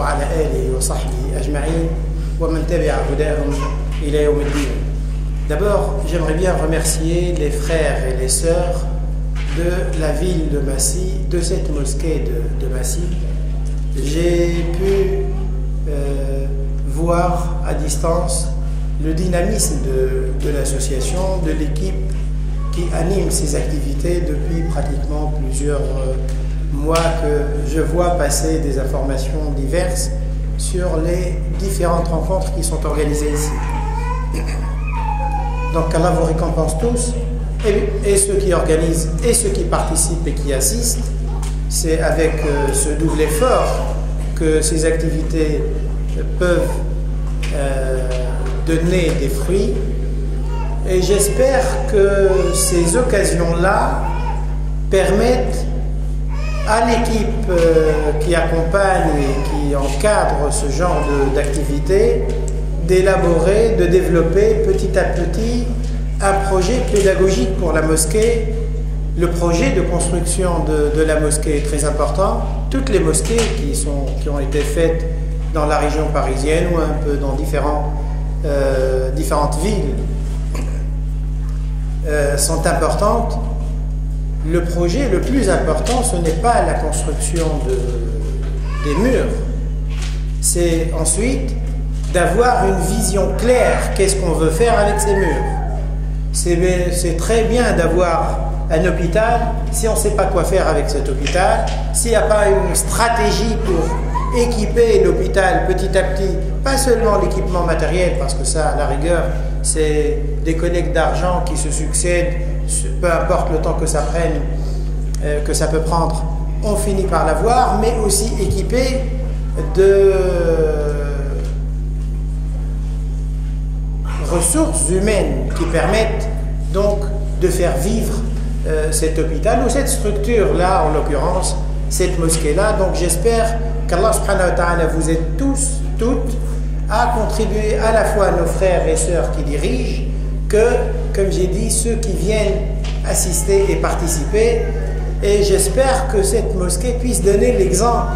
وعلى آله وصحبه أجمعين ومن تبع هداهم إلى يوم الدين. D'abord, j'aimerais bien remercier les frères et les sœurs de la ville de Massy, de cette mosquée de Massy. J'ai pu voir à distance le dynamisme de l'association, de l'équipe qui anime ces activités depuis pratiquement plusieurs mois que je vois passer des informations diverses sur les différentes rencontres qui sont organisées ici. Donc Allah vous récompense tous, et ceux qui organisent et ceux qui participent et qui assistent. C'est avec ce double effort que ces activités peuvent donner des fruits, et j'espère que ces occasions-là permettent à l'équipe qui accompagne et qui encadre ce genre d'activité d'élaborer, de développer petit à petit un projet pédagogique pour la mosquée. Le projet de construction de la mosquée est très important. Toutes les mosquées qui ont été faites dans la région parisienne ou un peu dans différentes villes sont importantes. Le projet le plus important, ce n'est pas la construction des murs, c'est ensuite d'avoir une vision claire, qu'est-ce qu'on veut faire avec ces murs. C'est très bien d'avoir un hôpital, si on ne sait pas quoi faire avec cet hôpital, s'il n'y a pas une stratégie pour équiper l'hôpital petit à petit, pas seulement l'équipement matériel, parce que ça, à la rigueur, c'est des collectes d'argent qui se succèdent, peu importe le temps que ça prenne, que ça peut prendre, on finit par l'avoir, mais aussi équipé de ressources humaines qui permettent donc de faire vivre cet hôpital ou cette structure-là, en l'occurrence, cette mosquée-là. Donc j'espère qu'Allah subhanahu wa ta'ala vous aide tous, toutes, à contribuer à la fois à nos frères et sœurs qui dirigent, que, comme j'ai dit, ceux qui viennent assister et participer. Et j'espère que cette mosquée puisse donner l'exemple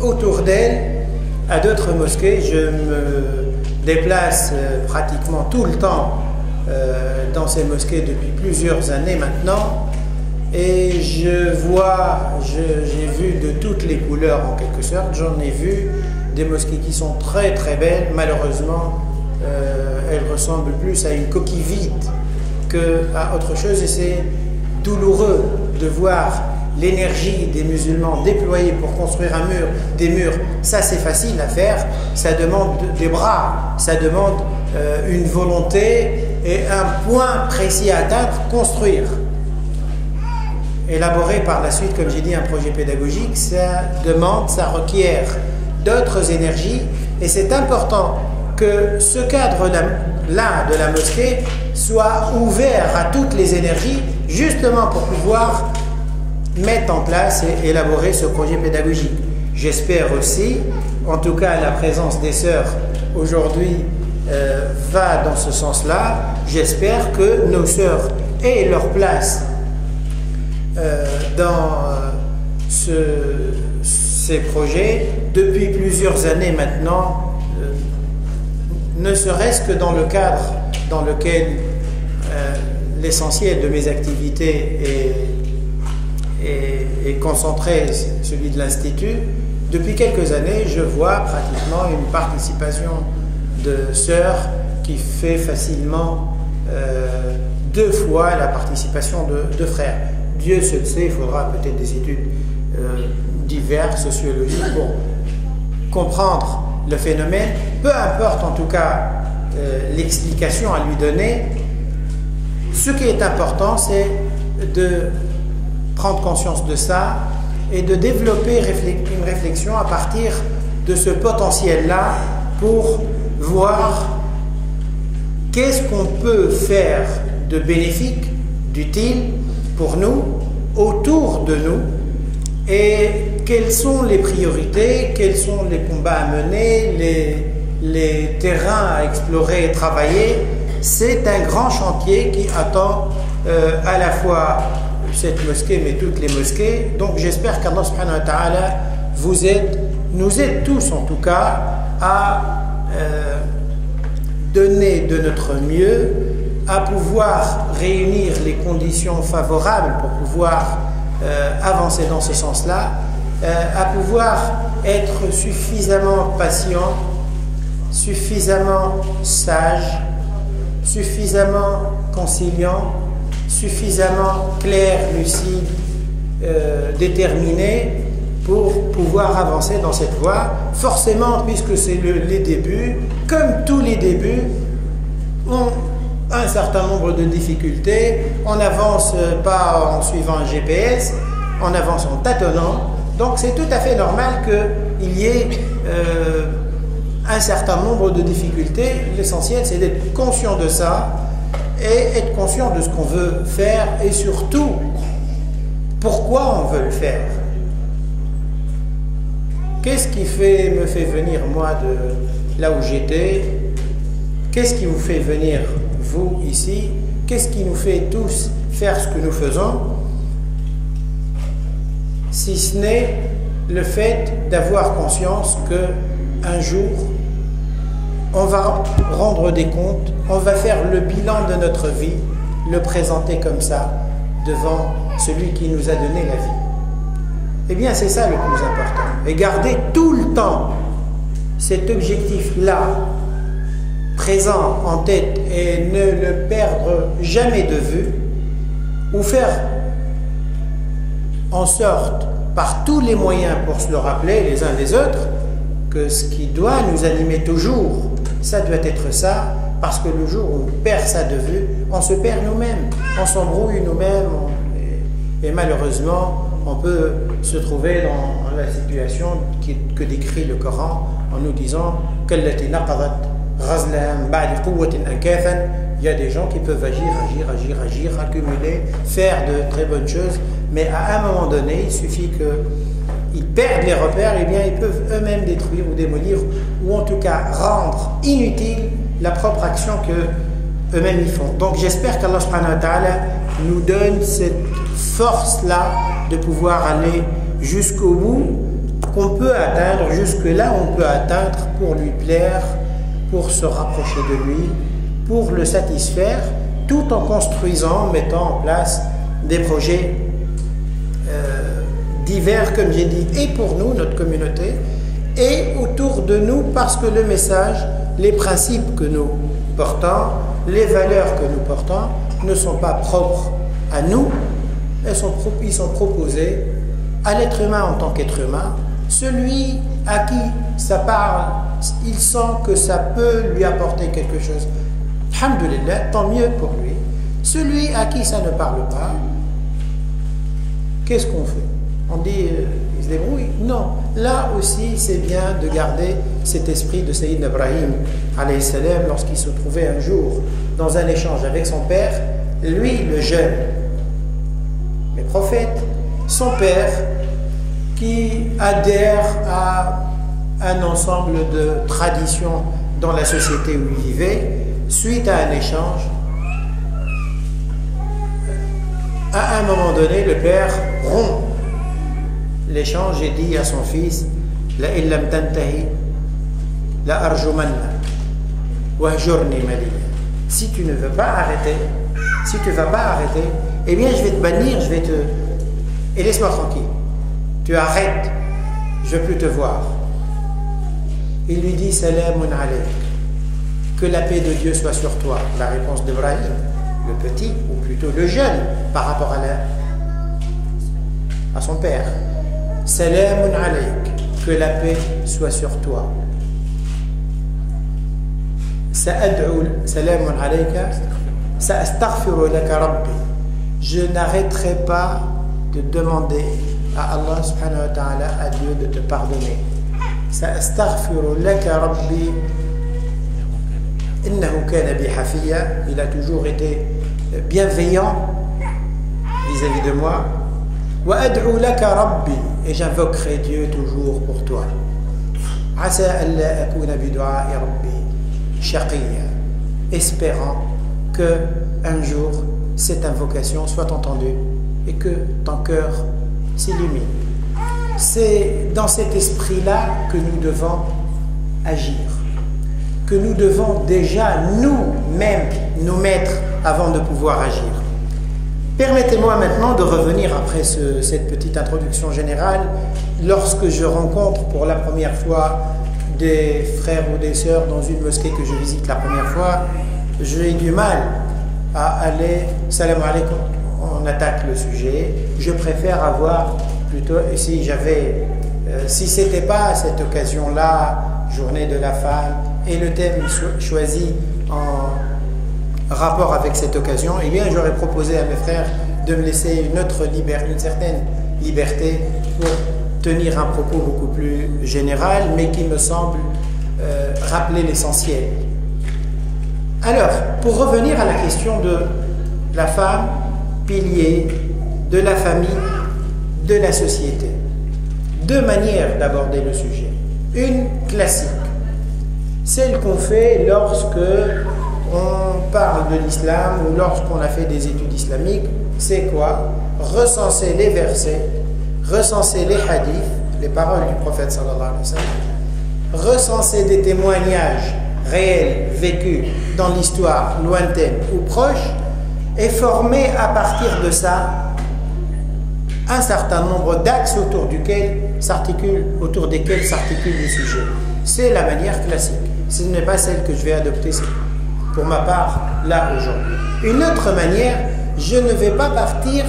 autour d'elle à d'autres mosquées. Je me déplace pratiquement tout le temps dans ces mosquées depuis plusieurs années maintenant, et j'ai vu de toutes les couleurs en quelque sorte. J'en ai vu des mosquées qui sont très très belles. Malheureusement, elles ressemblent plus à une coquille vide qu'à autre chose, et c'est douloureux de voir l'énergie des musulmans déployée pour construire des murs. Ça, c'est facile à faire, ça demande des bras, ça demande une volonté et un point précis à atteindre, construire. Élaborer par la suite, comme j'ai dit, un projet pédagogique, ça requiert d'autres énergies, et c'est important que ce cadre-là de la mosquée soit ouvert à toutes les énergies, justement pour pouvoir mettre en place et élaborer ce projet pédagogique. J'espère aussi, en tout cas la présence des sœurs aujourd'hui va dans ce sens-là. J'espère que nos sœurs aient leur place dans ces projets depuis plusieurs années maintenant, ne serait-ce que dans le cadre dans lequel l'essentiel de mes activités est concentré, celui de l'Institut. Depuis quelques années, je vois pratiquement une participation de sœurs qui fait facilement 2 fois la participation de frères. Dieu seul sait, il faudra peut-être des études diverses, sociologiques, pour comprendre le phénomène. Peu importe en tout cas l'explication à lui donner. Ce qui est important, c'est de prendre conscience de ça et de développer une réflexion à partir de ce potentiel-là pour voir qu'est-ce qu'on peut faire de bénéfique, d'utile pour nous, autour de nous, et quelles sont les priorités, quels sont les combats à mener, les terrains à explorer et travailler. C'est un grand chantier qui attend à la fois cette mosquée, mais toutes les mosquées. Donc j'espère qu'Allah subhanahu wa ta'ala vous aide nous aide tous en tout cas à donner de notre mieux, à pouvoir réunir les conditions favorables pour pouvoir avancer dans ce sens-là, à pouvoir être suffisamment patient, suffisamment sage, suffisamment conciliant, suffisamment clair, lucide, déterminé pour pouvoir avancer dans cette voie. Forcément, puisque c'est les débuts, comme tous les débuts, ont un certain nombre de difficultés. On n'avance pas en suivant un GPS, on avance en tâtonnant. Donc c'est tout à fait normal qu'il y ait un certain nombre de difficultés. L'essentiel, c'est d'être conscient de ça et être conscient de ce qu'on veut faire et surtout pourquoi on veut le faire. Qu'est-ce qui me fait venir moi de là où j'étais? Qu'est-ce qui vous fait venir vous ici? Qu'est-ce qui nous fait tous faire ce que nous faisons? Si ce n'est le fait d'avoir conscience qu'un jour on va rendre des comptes, on va faire le bilan de notre vie, le présenter comme ça devant celui qui nous a donné la vie. Eh bien, c'est ça le plus important. Et garder tout le temps cet objectif-là présent en tête et ne le perdre jamais de vue, ou faire en sorte, par tous les moyens pour se le rappeler les uns les autres, que ce qui doit nous animer toujours, ça doit être ça, parce que le jour où on perd ça de vue, on se perd nous-mêmes, on s'embrouille nous-mêmes, et malheureusement, on peut se trouver dans la situation que décrit le Coran en nous disant il y a des gens qui peuvent agir, accumuler, faire de très bonnes choses, mais à un moment donné, il suffit qu'ils perdent les repères, et bien ils peuvent eux-mêmes détruire ou démolir, ou en tout cas rendre inutile la propre action que eux-mêmes ils font. Donc j'espère qu'Allah subhanahu wa ta'ala nous donne cette force-là de pouvoir aller jusqu'au bout qu'on peut atteindre, jusque là on peut atteindre pour lui plaire, pour se rapprocher de lui, pour le satisfaire, tout en construisant, mettant en place des projets divers, comme j'ai dit, et pour nous, notre communauté, et autour de nous, parce que le message, les principes que nous portons, les valeurs que nous portons, ne sont pas propres à nous, ils sont proposés à l'être humain en tant qu'être humain. Celui à qui ça parle, il sent que ça peut lui apporter quelque chose. Alhamdulillah, tant mieux pour lui. Celui à qui ça ne parle pas, qu'est-ce qu'on fait? On dit, il se débrouille? Non. Là aussi, c'est bien de garder cet esprit de Sayyid Ibrahim, alayhi salam, lorsqu'il se trouvait un jour dans un échange avec son père, lui, le jeune, le prophète, son père, qui adhère à un ensemble de traditions dans la société où il vivait, suite à un échange, à un moment donné, le père rompt l'échange et dit à son fils, La illam tantahi, la arjumanna, wahjurni maliya. Si tu ne veux pas arrêter, si tu ne vas pas arrêter, eh bien je vais te bannir, je vais te... Et laisse-moi tranquille. Tu arrêtes, je ne veux plus te voir. Il lui dit, Salamun alayk, que la paix de Dieu soit sur toi. La réponse d'Ibrahim, le petit, ou plutôt le jeune, par rapport à son père. Salamun alayk, que la paix soit sur toi. Salamun alayka, sa'astaghfiru laka rabbi. Je n'arrêterai pas de demander à Allah subhanahu wa ta'ala, à Dieu, de te pardonner. Sa'astaghfiru laka rabbi, innahu kana bi hafiya. Il a toujours été bienveillant vis-à-vis de moi. Wa ad'u laka rabbi, et j'invoquerai Dieu toujours pour toi. Asa alla akuna bi du'a'i rabbi shaqiya, espérant que un jour cette invocation soit entendue et que ton cœur s'illumine. c'est dans cet esprit-là que nous devons agir, que nous devons déjà nous-mêmes nous mettre avant de pouvoir agir. Permettez-moi maintenant de revenir après cette petite introduction générale. Lorsque je rencontre pour la première fois des frères ou des sœurs dans une mosquée que je visite la première fois, j'ai du mal à aller « Salam alaikum », on attaque le sujet. Je préfère avoir plutôt, si c'était pas cette occasion-là, journée de la femme, et le thème choisi en rapport avec cette occasion, eh bien j'aurais proposé à mes frères de me laisser une certaine liberté pour tenir un propos beaucoup plus général, mais qui me semble rappeler l'essentiel. Alors, pour revenir à la question de la femme, pilier de la famille, de la société, deux manières d'aborder le sujet. Une classique, celle qu'on fait lorsque on parle de l'islam ou lorsqu'on a fait des études islamiques. C'est quoi? Recenser les versets, recenser les hadiths, les paroles du prophète sallallahu alayhi wa sallam, recenser des témoignages réels, vécus dans l'histoire lointaine ou proche, et former à partir de ça un certain nombre d'axes autour desquels s'articule le sujet. C'est la manière classique. Ce n'est pas celle que je vais adopter pour ma part là aujourd'hui. Une autre manière, je ne vais pas partir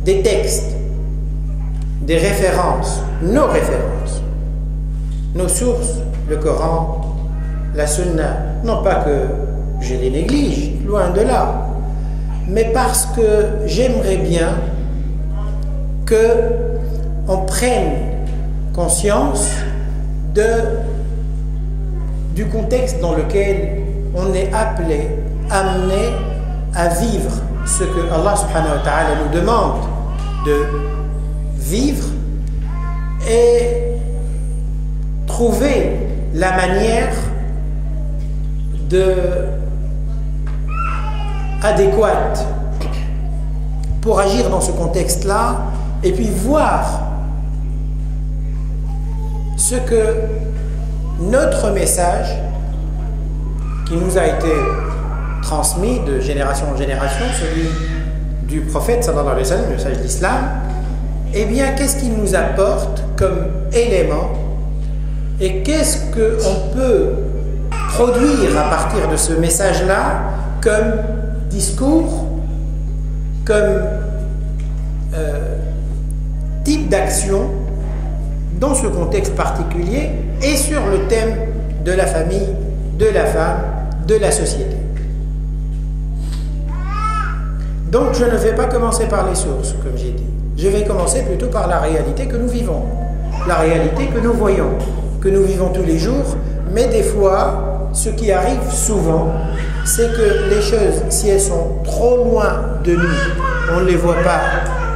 des textes, des références, nos sources, le Coran, la Sunna. Non pas que je les néglige, loin de là, mais parce que j'aimerais bien qu'on prenne conscience du contexte dans lequel on est amené à vivre ce que Allah subhanahu wa ta'ala nous demande de vivre et trouver la manière adéquate pour agir dans ce contexte-là, et puis voir ce que notre message qui nous a été transmis de génération en génération, celui du prophète sallallahu alayhi wa sallam, le message de l'islam, eh bien qu'est-ce qu'il nous apporte comme élément et qu'est-ce qu'on peut produire à partir de ce message-là comme discours, comme type d'action dans ce contexte particulier et sur le thème de la famille, de la femme, de la société. Donc je ne vais pas commencer par les sources, comme j'ai dit. Je vais commencer plutôt par la réalité que nous vivons, la réalité que nous voyons, que nous vivons tous les jours, mais des fois, ce qui arrive souvent, c'est que les choses, si elles sont trop loin de nous, on ne les voit pas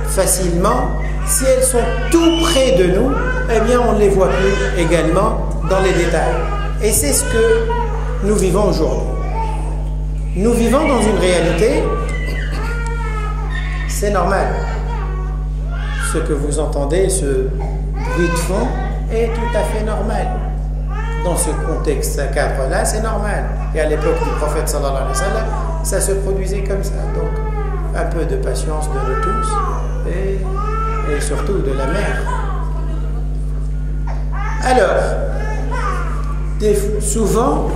facilement. Si elles sont tout près de nous, eh bien on ne les voit plus également dans les détails. Et c'est ce que nous vivons aujourd'hui. Nous vivons dans une réalité, c'est normal. Ce que vous entendez, ce bruit de fond, est tout à fait normal. Dans ce contexte, ce cadre-là, c'est normal. Et à l'époque du prophète sallallahu alayhi wa sallam, ça se produisait comme ça. Donc, un peu de patience de nous tous et surtout de la mère. Alors, souvent,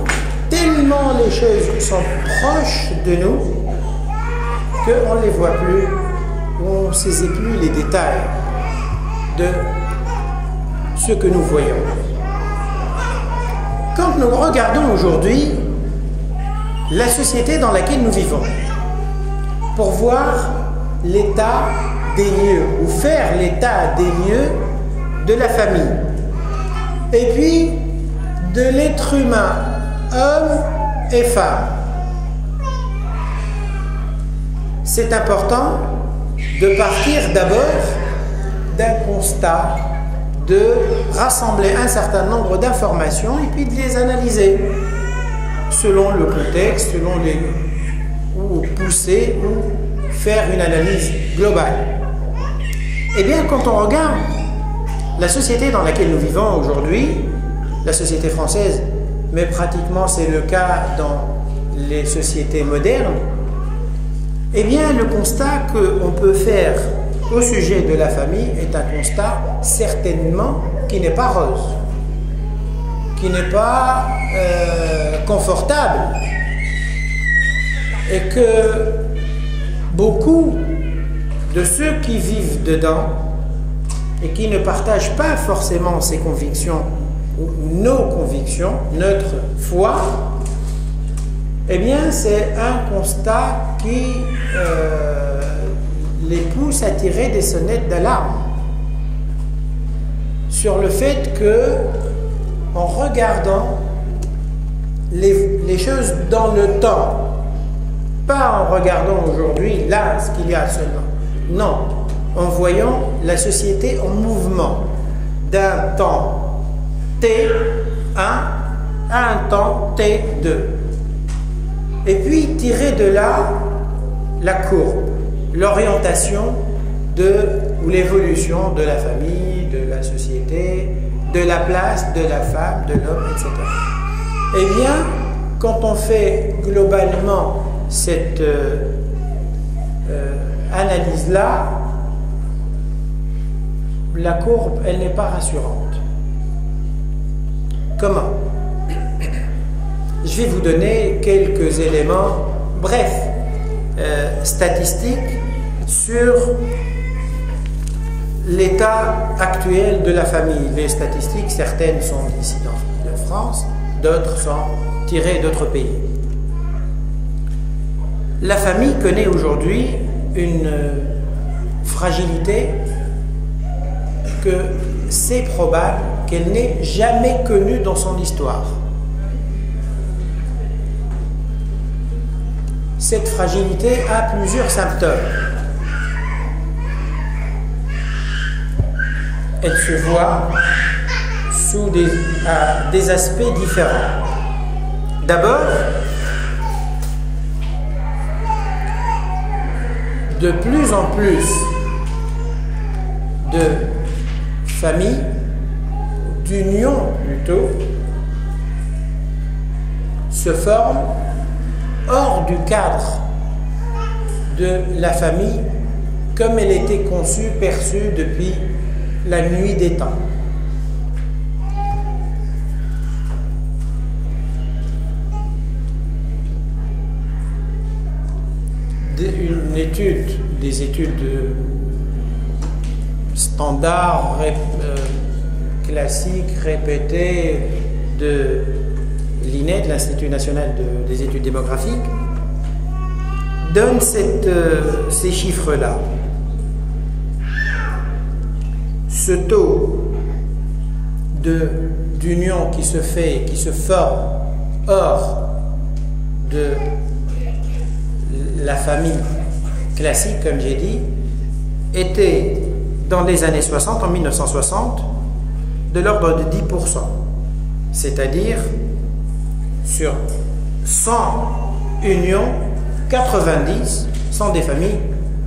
tellement les choses sont proches de nous qu'on ne les voit plus, on ne saisit plus les détails de ce que nous voyons. Quand nous regardons aujourd'hui la société dans laquelle nous vivons, pour voir l'état des lieux, ou faire l'état des lieux de la famille, et puis de l'être humain, homme et femme, c'est important de partir d'abord d'un constat, de rassembler un certain nombre d'informations et puis de les analyser selon le contexte, ou pousser ou faire une analyse globale. Eh bien, quand on regarde La société dans laquelle nous vivons aujourd'hui, la société française, mais pratiquement c'est le cas dans les sociétés modernes, eh bien le constat qu'on peut faire au sujet de la famille est un constat certainement qui n'est pas rose, qui n'est pas confortable, et que beaucoup de ceux qui vivent dedans et qui ne partagent pas forcément ces convictions ou nos convictions, notre foi, eh bien c'est un constat qui les pousse à tirer des sonnettes d'alarme sur le fait que, en regardant les choses dans le temps, pas en regardant aujourd'hui là ce qu'il y a seulement, non, en voyant la société en mouvement d'un temps T1 à un temps T2, et puis tirer de là la courbe, l'orientation ou l'évolution de la famille, de la société, de la place de la femme, de l'homme, etc. Eh bien, quand on fait globalement cette analyse-là, la courbe, elle n'est pas rassurante. Comment? Je vais vous donner quelques éléments, bref, statistiques sur l'état actuel de la famille. Les statistiques, certaines sont ici de France, d'autres sont tirées d'autres pays. La famille connaît aujourd'hui une fragilité que c'est probable qu'elle n'ait jamais connue dans son histoire. Cette fragilité a plusieurs symptômes. Elle se voit sous des aspects différents. D'abord, de plus en plus de familles, d'unions plutôt, se forment hors du cadre de la famille comme elle était conçue, perçue depuis la nuit des temps. Des études standards, classiques, répétées de l'INED, l'Institut national des études démographiques, donnent ces chiffres-là. Ce taux d'union qui se fait, qui se forme hors de la famille classique, comme j'ai dit, était dans les années 60, en 1960, de l'ordre de 10%. C'est-à-dire, sur 100 unions, 90 sont des familles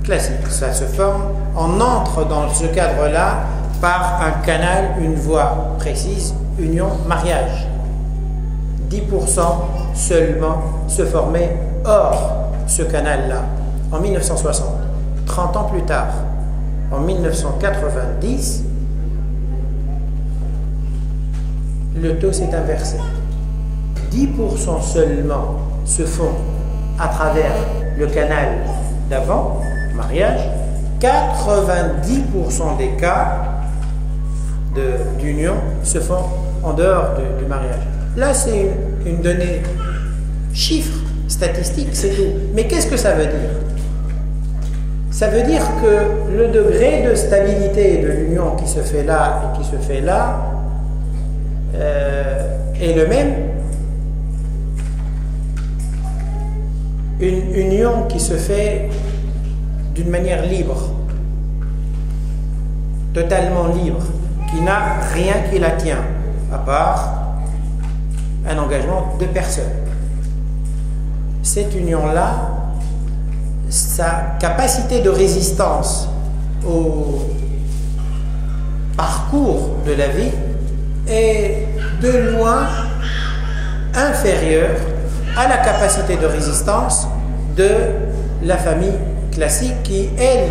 classiques. Ça se forme, on entre dans ce cadre-là par un canal, une voie précise, union, mariage. 10% seulement se formaient hors ce canal-là. En 1960, 30 ans plus tard, en 1990, le taux s'est inversé. 10% seulement se font à travers le canal d'avant, mariage. 90% des cas d'union se font en dehors du mariage. Là, c'est une donnée chiffre, statistique, c'est tout. Mais qu'est-ce que ça veut dire? Ça veut dire que le degré de stabilité de l'union qui se fait là et qui se fait là est le même. Une union qui se fait d'une manière libre, totalement libre, qui n'a rien qui la tient, à part un engagement de personne. Cette union-là, sa capacité de résistance parcours de la vie est de loin inférieur à la capacité de résistance de la famille classique qui, elle,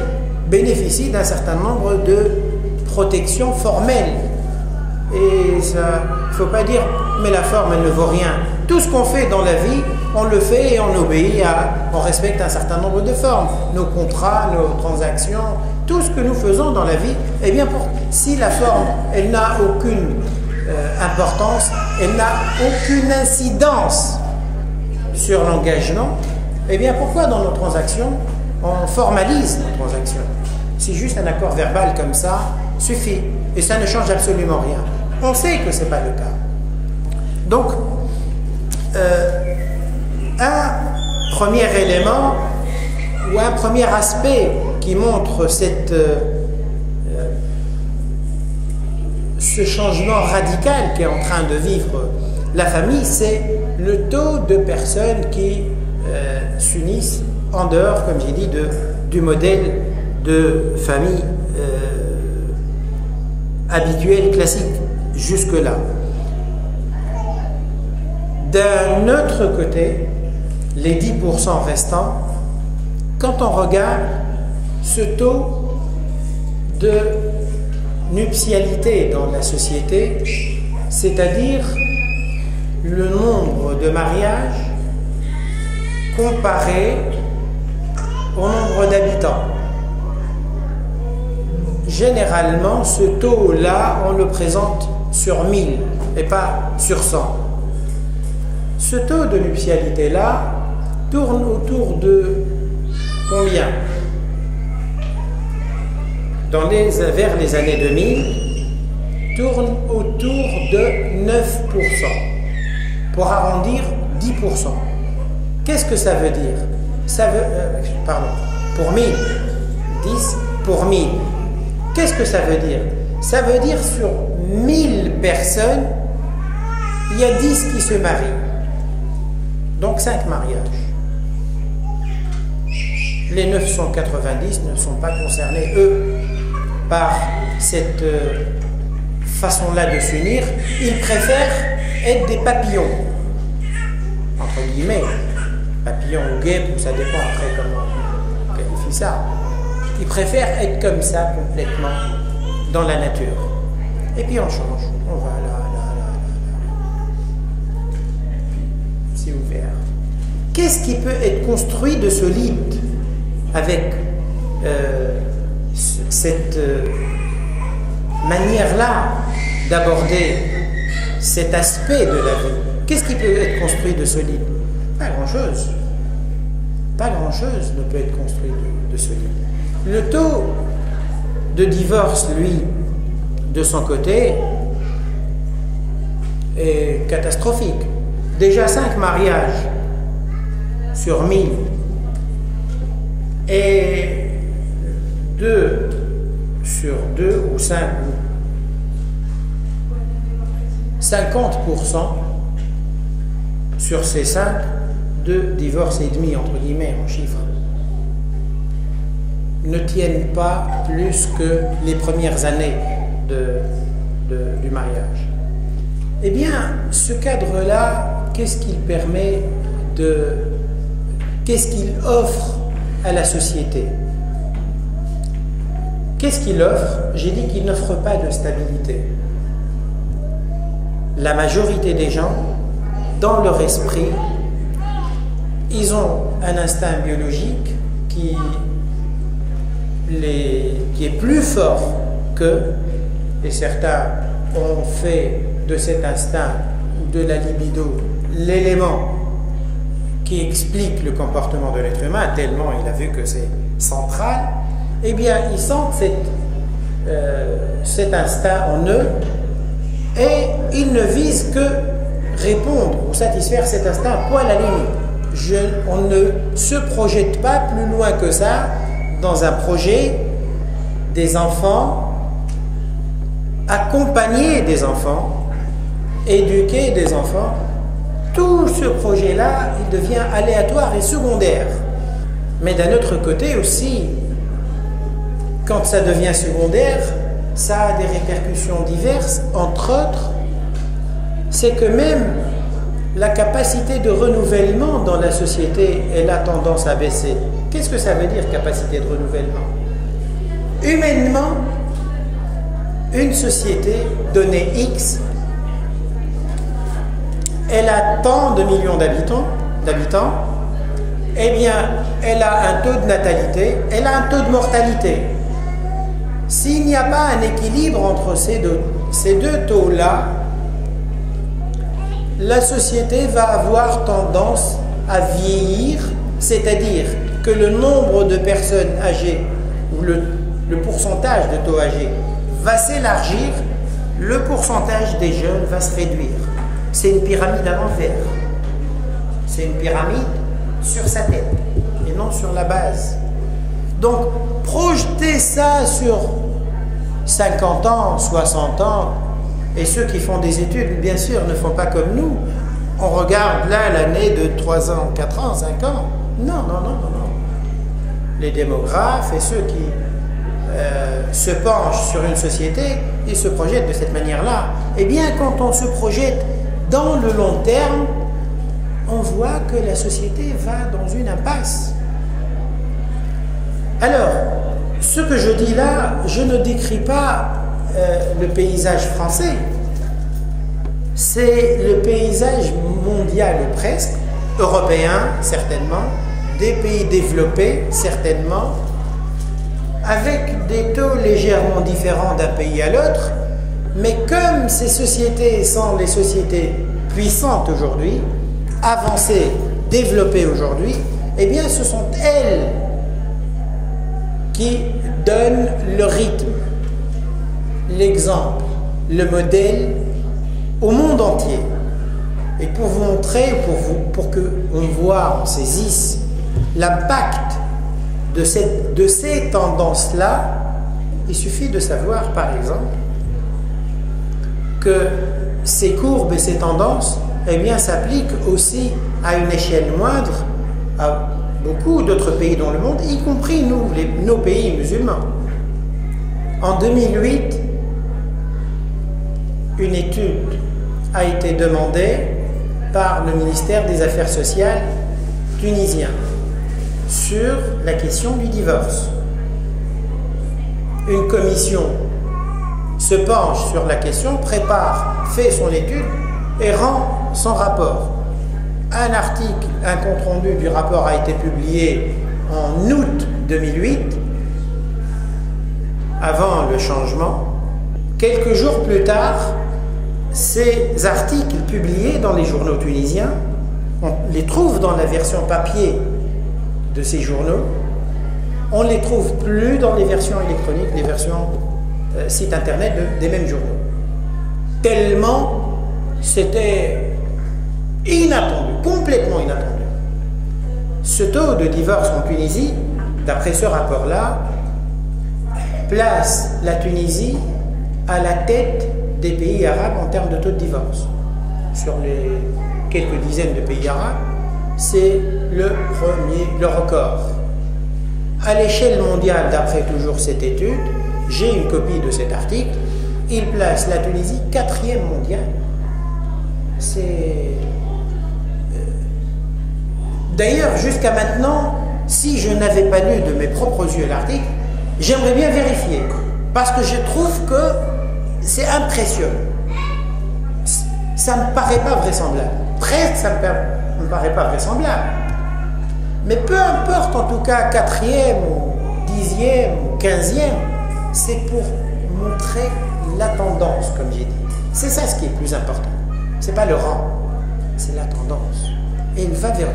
bénéficie d'un certain nombre de protections formelles. Et ça, il ne faut pas dire, mais la forme, elle ne vaut rien. Tout ce qu'on fait dans la vie, on le fait et on obéit on respecte un certain nombre de formes. Nos contrats, nos transactions, tout ce que nous faisons dans la vie, eh bien, si la forme, elle n'a aucune importance, elle n'a aucune incidence sur l'engagement, eh bien, pourquoi dans nos transactions, on formalise nos transactions? Si juste un accord verbal comme ça suffit, et ça ne change absolument rien. On sait que ce n'est pas le cas. Donc, un premier élément ou un premier aspect qui montre ce changement radical qu'est en train de vivre la famille, c'est le taux de personnes qui s'unissent en dehors, comme j'ai dit, du modèle de famille habituel, classique, jusque-là. D'un autre côté, les 10% restants, quand on regarde ce taux de nuptialité dans la société, c'est-à-dire le nombre de mariages comparé au nombre d'habitants. Généralement, ce taux-là, on le présente sur 1000 et pas sur 100. Ce taux de nuptialité-là tourne autour de combien? Vers les années 2000, tourne autour de 9%. Pour arrondir, 10%. Qu'est-ce que ça veut dire? Pour 1000. 10 pour 1000. Qu'est-ce que ça veut dire? Ça veut dire sur 1000 personnes, il y a 10 qui se marient. Donc 5 mariages. Les 990 ne sont pas concernés, eux, par cette façon-là de s'unir. Ils préfèrent être des papillons, entre guillemets. Papillons ou guêpes, ça dépend après comment on qualifie ça. Ils préfèrent être comme ça, complètement, dans la nature. Et puis on change. On va là. C'est ouvert. Qu'est-ce qui peut être construit de solide avec cette manière-là d'aborder cet aspect de la vie? Qu'est-ce qui peut être construit de solide? Pas grand-chose. Pas grand-chose ne peut être construit de solide. Le taux de divorce, lui, de son côté, est catastrophique. Déjà 5 mariages sur 1000 et 2 sur 2 ou 5 50% sur ces 5 de divorces et demi, entre guillemets, en chiffres, ne tiennent pas plus que les premières années du mariage. Eh bien, ce cadre-là, qu'est-ce qu'il permet qu'est-ce qu'il offre à la société? Qu'est-ce qu'il offre? J'ai dit qu'il n'offre pas de stabilité. La majorité des gens, dans leur esprit, ils ont un instinct biologique qui est plus fort qu'eux, et certains ont fait de cet instinct ou de la libido l'élément qui explique le comportement de l'être humain, tellement il a vu que c'est central. Eh bien, ils sentent cet instinct en eux et ils ne visent que répondre ou satisfaire cet instinct à poil à la limite. On ne se projette pas plus loin que ça dans un projet des enfants, accompagner des enfants, éduquer des enfants. Tout ce projet-là, il devient aléatoire et secondaire. Mais d'un autre côté aussi, quand ça devient secondaire, ça a des répercussions diverses. Entre autres, c'est que même la capacité de renouvellement dans la société, elle a tendance à baisser. Qu'est-ce que ça veut dire, capacité de renouvellement? Humainement, une société donnée X, elle a tant de millions d'habitants, eh bien, elle a un taux de natalité, elle a un taux de mortalité. S'il n'y a pas un équilibre entre ces deux taux-là, la société va avoir tendance à vieillir, c'est-à-dire que le nombre de personnes âgées, ou le pourcentage de taux âgés, va s'élargir, le pourcentage des jeunes va se réduire. C'est une pyramide à l'envers. C'est une pyramide sur sa tête et non sur la base. Donc, projeter ça sur 50 ans, 60 ans, et ceux qui font des études, bien sûr, ne font pas comme nous. On regarde là l'année de 3 ans, 4 ans, 5 ans. Non. Les démographes et ceux qui se penchent sur une société, ils se projettent de cette manière-là. Eh bien, quand on se projette dans le long terme, on voit que la société va dans une impasse. Alors, ce que je dis là, je ne décris pas le paysage français, c'est le paysage mondial presque, européen certainement, des pays développés certainement, avec des taux légèrement différents d'un pays à l'autre, mais comme ces sociétés sont les sociétés puissantes aujourd'hui, avancées, développées aujourd'hui, eh bien ce sont elles qui donnent le rythme, l'exemple, le modèle au monde entier. Et pour vous montrer, pour que on voit, on saisisse l'impact de ces tendances-là, il suffit de savoir, par exemple, que ces courbes et ces tendances, eh bien, s'appliquent aussi à une échelle moindre à beaucoup d'autres pays dans le monde, y compris nos pays musulmans. En 2008, une étude a été demandée par le ministère des Affaires sociales tunisien sur la question du divorce. Une commission se penche sur la question, prépare, fait son étude et rend son rapport. Un article, un compte-rendu du rapport a été publié en août 2008, avant le changement. Quelques jours plus tard, ces articles publiés dans les journaux tunisiens, on les trouve dans la version papier de ces journaux, on ne les trouve plus dans les versions électroniques, les versions sites internet des mêmes journaux. Tellement c'était inattendu, complètement inattendu. Ce taux de divorce en Tunisie, d'après ce rapport-là, place la Tunisie à la tête des pays arabes en termes de taux de divorce. Sur les quelques dizaines de pays arabes, c'est le record. À l'échelle mondiale, d'après toujours cette étude, j'ai une copie de cet article, il place la Tunisie 4e mondiale. C'est... D'ailleurs, jusqu'à maintenant, si je n'avais pas lu de mes propres yeux l'article, j'aimerais bien vérifier, parce que je trouve que c'est impressionnant. Ça ne me paraît pas vraisemblable. Presque, ça ne me paraît pas vraisemblable. Mais peu importe, en tout cas, 4e, ou 10e, ou 15e, c'est pour montrer la tendance, comme j'ai dit. C'est ça ce qui est plus important. C'est pas le rang, c'est la tendance. Et il va vers où?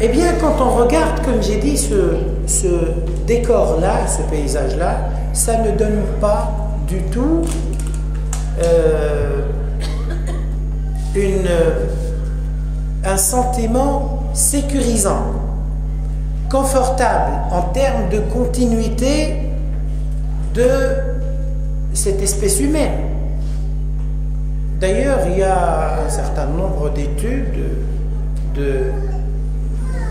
Eh bien, quand on regarde, comme j'ai dit, ce décor-là, ce paysage-là, ça ne donne pas du tout un sentiment sécurisant, confortable en termes de continuité de cette espèce humaine. D'ailleurs, il y a un certain nombre d'études de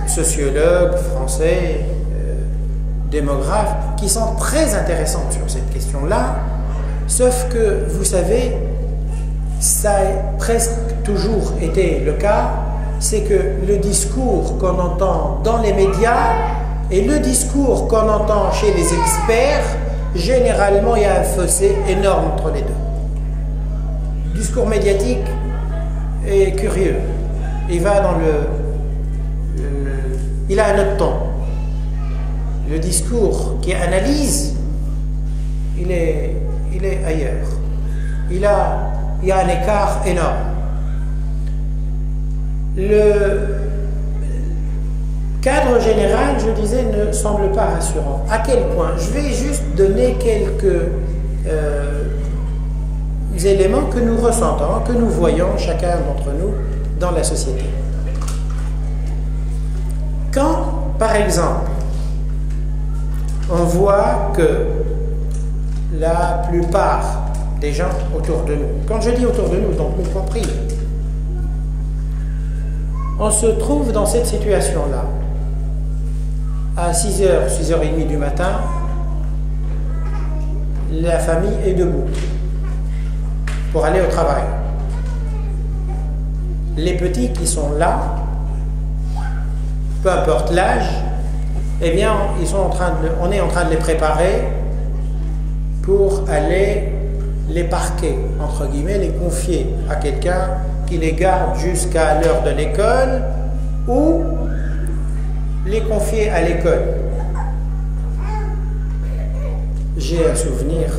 sociologues français, démographes, qui sont très intéressantes sur cette question-là, sauf que, vous savez, ça a presque toujours été le cas, c'est que le discours qu'on entend dans les médias et le discours qu'on entend chez les experts, généralement, il y a un fossé énorme entre les deux. Le discours médiatique est curieux. Il va dans il a un autre ton. Le discours qui analyse, il est ailleurs. Il y a un écart énorme. Le cadre général, je disais, ne semble pas rassurant. À quel point? Je vais juste donner quelques éléments que nous ressentons, que nous voyons chacun d'entre nous dans la société. Quand, par exemple, on voit que la plupart des gens autour de nous, quand je dis autour de nous, donc nous compris, on se trouve dans cette situation-là. À 6h, 6h30 du matin, la famille est debout pour aller au travail. Les petits qui sont là, peu importe l'âge, eh bien, on est en train de les préparer pour aller les parquer, entre guillemets, les confier à quelqu'un qui les garde jusqu'à l'heure de l'école ou les confier à l'école. J'ai un souvenir,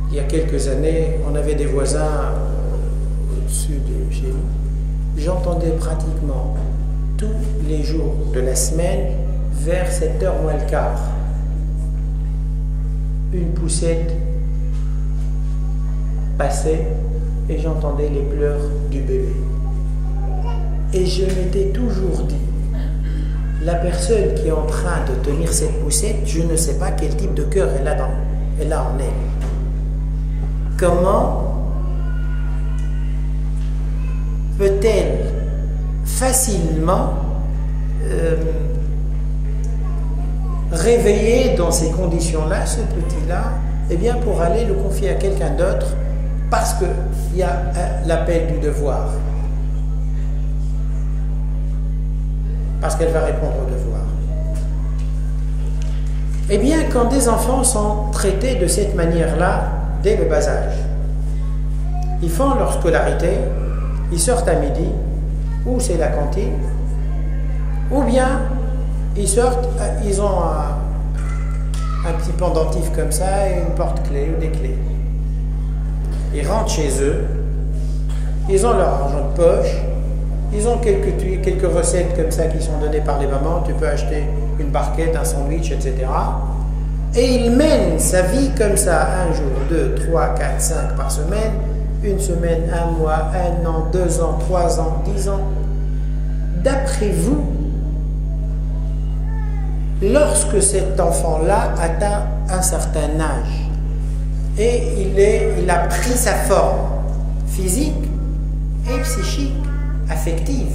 il y a quelques années, on avait des voisins au-dessus de chez nous. J'entendais pratiquement tous les jours de la semaine, vers 7h moins le quart, une poussette passait et j'entendais les pleurs du bébé. Et je m'étais toujours dit, la personne qui est en train de tenir cette poussette, je ne sais pas quel type de cœur elle a en elle. Comment peut-elle facilement réveiller dans ces conditions-là, ce petit-là, eh bien pour aller le confier à quelqu'un d'autre, parce qu'il y a l'appel du devoir. Parce qu'elle va répondre au devoir. Eh bien, quand des enfants sont traités de cette manière-là, dès le bas âge, ils font leur scolarité, ils sortent à midi, ou c'est la cantine, ou bien ils sortent, ils ont un petit pendentif comme ça et une porte-clé ou des clés. Ils rentrent chez eux, ils ont leur argent de poche, ils ont quelques recettes comme ça qui sont données par les mamans, tu peux acheter une barquette, un sandwich, etc. Et ils mènent sa vie comme ça, un jour, 2, 3, 4, 5 par semaine, une semaine, un mois, un an, 2 ans, 3 ans, 10 ans. D'après vous, lorsque cet enfant-là atteint un certain âge et il a pris sa forme physique et psychique, affective,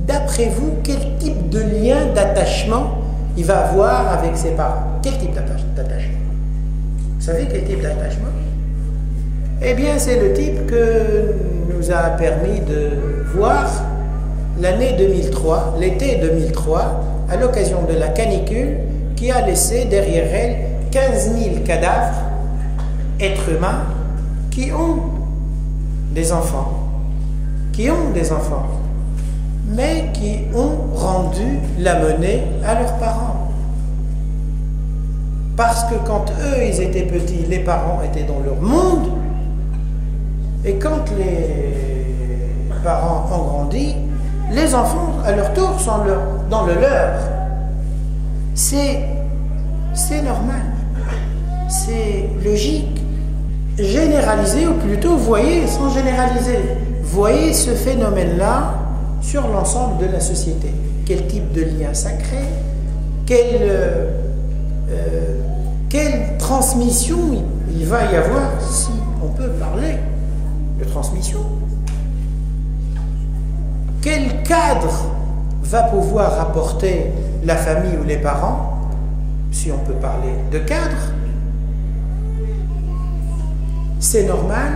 d'après vous, quel type de lien d'attachement il va avoir avec ses parents? Quel type d'attachement? Vous savez quel type d'attachement? Eh bien, c'est le type que nous a permis de voir l'année 2003, l'été 2003, à l'occasion de la canicule, qui a laissé derrière elle 15 000 cadavres, êtres humains, qui ont des enfants, mais qui ont rendu la monnaie à leurs parents. Parce que quand eux, ils étaient petits, les parents étaient dans leur monde, et quand les parents ont grandi, les enfants, à leur tour, sont dans le leur. C'est normal, c'est logique. Généraliser, ou plutôt, voyez, sans généraliser, voyez ce phénomène-là sur l'ensemble de la société. Quel type de lien ça crée, quelle transmission il va y avoir, si on peut parler de transmission. Quel cadre va pouvoir apporter la famille ou les parents si on peut parler de cadre, c'est normal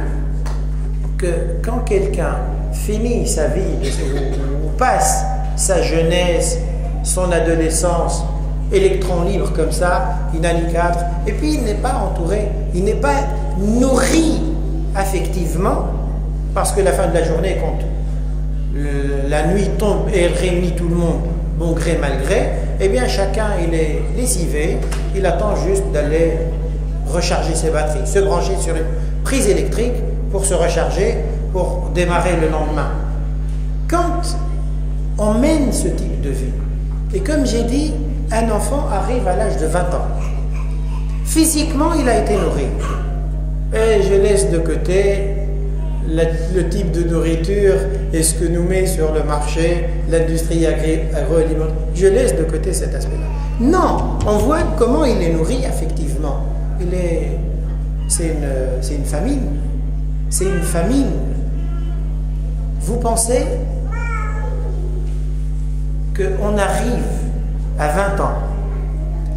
que quand quelqu'un finit sa vie ou passe sa jeunesse, son adolescence, électron libre comme ça, il n'a ni cadre, et puis il n'est pas entouré, il n'est pas nourri affectivement, parce que la fin de la journée, quand la nuit tombe et elle réunit tout le monde, bon gré mal gré, eh bien chacun il est lessivé, il attend juste d'aller recharger ses batteries, se brancher sur une prise électrique pour se recharger, pour démarrer le lendemain. Quand on mène ce type de vie, et comme j'ai dit, un enfant arrive à l'âge de 20 ans. Physiquement, il a été nourri. Et je laisse de côté le type de nourriture et ce que nous met sur le marché, l'industrie agroalimentaire. Je laisse de côté cet aspect-là. Non, on voit comment il est nourri affectivement. C'est une famine. C'est une famine. Vous pensez qu'on arrive à 20 ans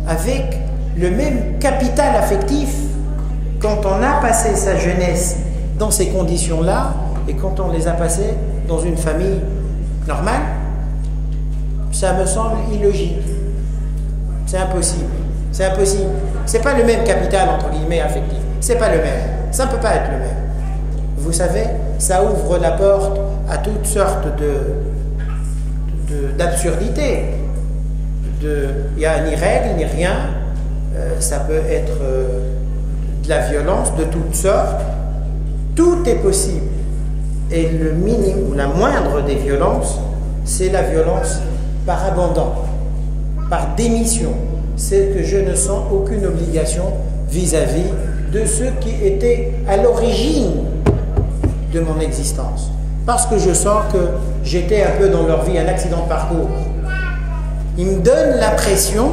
avec le même capital affectif quand on a passé sa jeunesse dans ces conditions-là et quand on les a passées dans une famille normale? Ça me semble illogique. C'est impossible. C'est impossible. C'est pas le même capital entre guillemets affectif. C'est pas le même. Ça ne peut pas être le même. Vous savez, ça ouvre la porte à toutes sortes d'absurdités. Il n'y a ni règle, ni rien. Ça peut être de la violence de toutes sortes. Tout est possible. Et le minimum, ou la moindre des violences, c'est la violence par abandon, par démission. C'est que je ne sens aucune obligation vis-à-vis de ceux qui étaient à l'origine de mon existence. Parce que je sens que j'étais un peu dans leur vie un accident de parcours. Ils me donnent l'impression,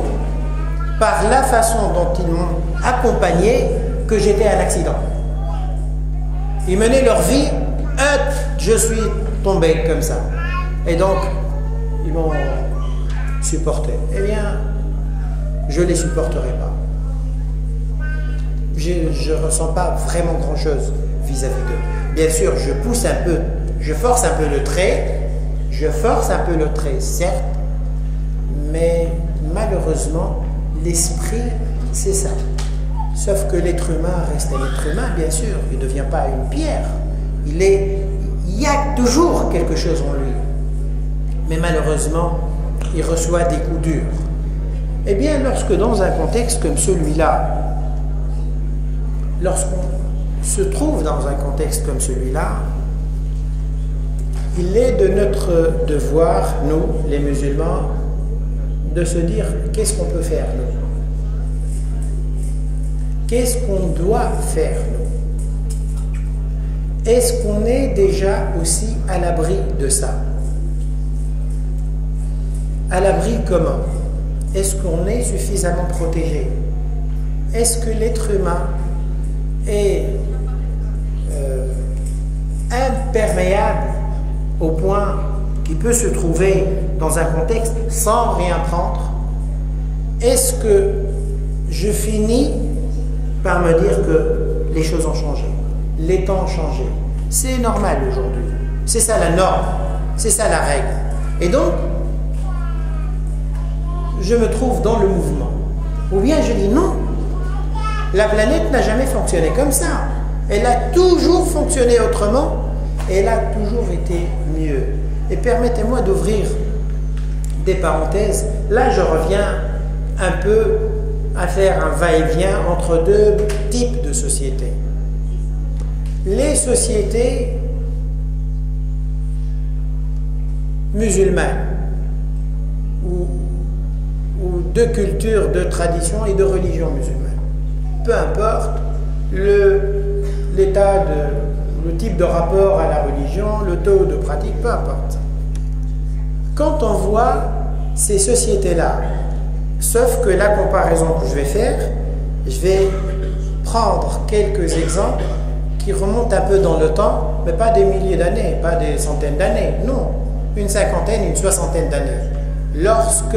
par la façon dont ils m'ont accompagné, que j'étais un accident. Ils menaient leur vie, je suis tombé comme ça. Et donc, ils m'ont supporté. Eh bien, je ne les supporterai pas. Je ne ressens pas vraiment grand-chose vis-à-vis d'eux. Bien sûr, je pousse un peu, je force un peu le trait, certes, mais malheureusement, l'esprit, c'est ça. Sauf que l'être humain reste un être humain, bien sûr, il ne devient pas une pierre. Il y a toujours quelque chose en lui. Mais malheureusement, il reçoit des coups durs. Eh bien, lorsque dans un contexte comme celui-là, lorsqu'on se trouve dans un contexte comme celui-là, il est de notre devoir, nous, les musulmans, de se dire qu'est-ce qu'on peut faire, nous? Qu'est-ce qu'on doit faire, nous? Est-ce qu'on est déjà aussi à l'abri de ça? À l'abri comment? Est-ce qu'on est suffisamment protégé? Est-ce que l'être humain est imperméable au point qu'il peut se trouver dans un contexte sans rien prendre? Est-ce que je finis par me dire que les choses ont changé, les temps ont changé? C'est normal aujourd'hui, c'est ça la norme, c'est ça la règle. Et donc, je me trouve dans le mouvement. Ou bien je dis non, la planète n'a jamais fonctionné comme ça. Elle a toujours fonctionné autrement, et elle a toujours été mieux. Et permettez-moi d'ouvrir des parenthèses. Là, je reviens un peu à faire un va-et-vient entre deux types de sociétés. Les sociétés musulmanes, ou de culture, de tradition et de religion musulmane. Peu importe l'état le type de rapport à la religion, le taux de pratique, peu importe. Quand on voit ces sociétés-là, sauf que la comparaison que je vais faire, je vais prendre quelques exemples qui remontent un peu dans le temps, mais pas des milliers d'années, pas des centaines d'années, non, une cinquantaine, une soixantaine d'années. Lorsque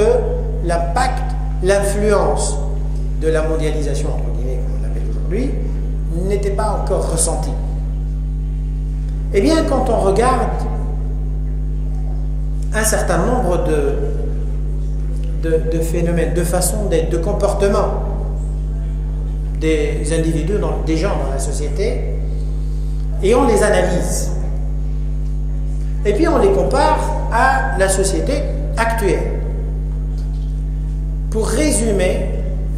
l'impact, l'influence de la mondialisation, entre guillemets, comme on l'appelle aujourd'hui, n'était pas encore ressenti. Eh bien, quand on regarde un certain nombre de phénomènes, de façons d'être, de comportements des individus, des gens dans la société, et on les analyse. Et puis on les compare à la société actuelle. Pour résumer,